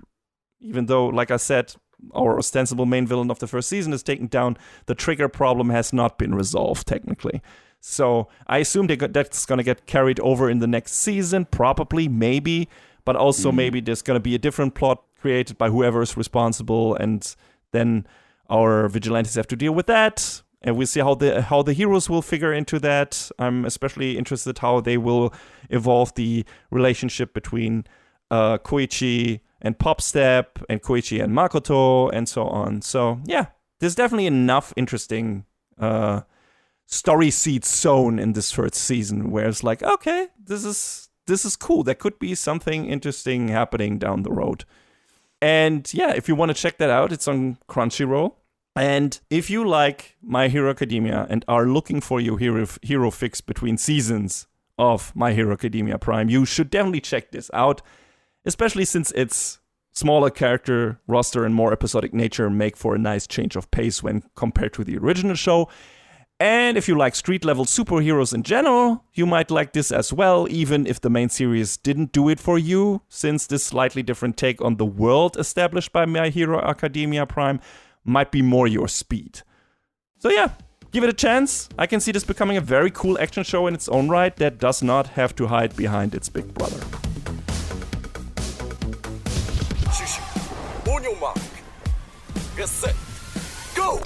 even though, like I said, our ostensible main villain of the first season is taken down, the trigger problem has not been resolved, technically. So I assume that's going to get carried over in the next season, probably, maybe, but also maybe there's going to be a different plot created by whoever is responsible, and then our vigilantes have to deal with that, and we'll see how the heroes will figure into that. I'm especially interested how they will evolve the relationship between Koichi and Popstep, and Koichi and Makoto, and so on. So yeah, there's definitely enough interesting story seeds sown in this first season, where it's like, okay, this is cool. There could be something interesting happening down the road. And yeah, if you want to check that out, it's on Crunchyroll. And if you like My Hero Academia and are looking for your hero fix between seasons of My Hero Academia Prime, you should definitely check this out. Especially since its smaller character roster and more episodic nature make for a nice change of pace when compared to the original show. And if you like street-level superheroes in general, you might like this as well, even if the main series didn't do it for you, since this slightly different take on the world established by My Hero Academia Prime might be more your speed. So yeah, give it a chance. I can see this becoming a very cool action show in its own right that does not have to hide behind its big brother.
On your mark. Get set. Go!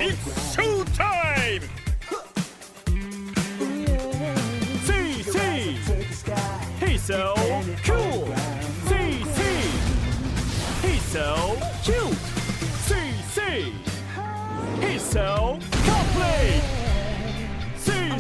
It's showtime! See! He's so cool! See! He's so cute! See! He's so complete! See!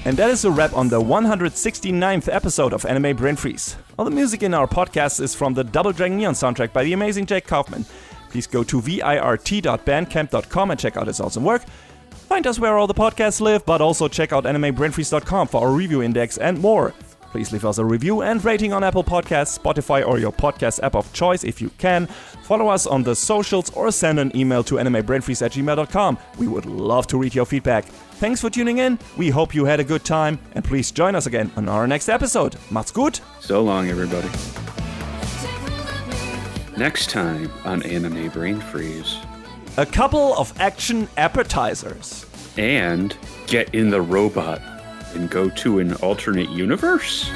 And that is a wrap on the 169th episode of Anime Brain Freeze. All the music in our podcast is from the Double Dragon Neon soundtrack by the amazing Jake Kaufman. Please go to virt.bandcamp.com and check out his awesome work. Find us where all the podcasts live, but also check out animebrainfreeze.com for our review index and more. Please leave us a review and rating on Apple Podcasts, Spotify, or your podcast app of choice if you can. Follow us on the socials or send an email to animebrainfreeze@gmail.com. We would love to read your feedback. Thanks for tuning in. We hope you had a good time, and please join us again on our next episode. Macht's gut.
So long, everybody. Next time on Anime Brain Freeze.
A couple of action appetizers.
And get in the robot and go to an alternate universe?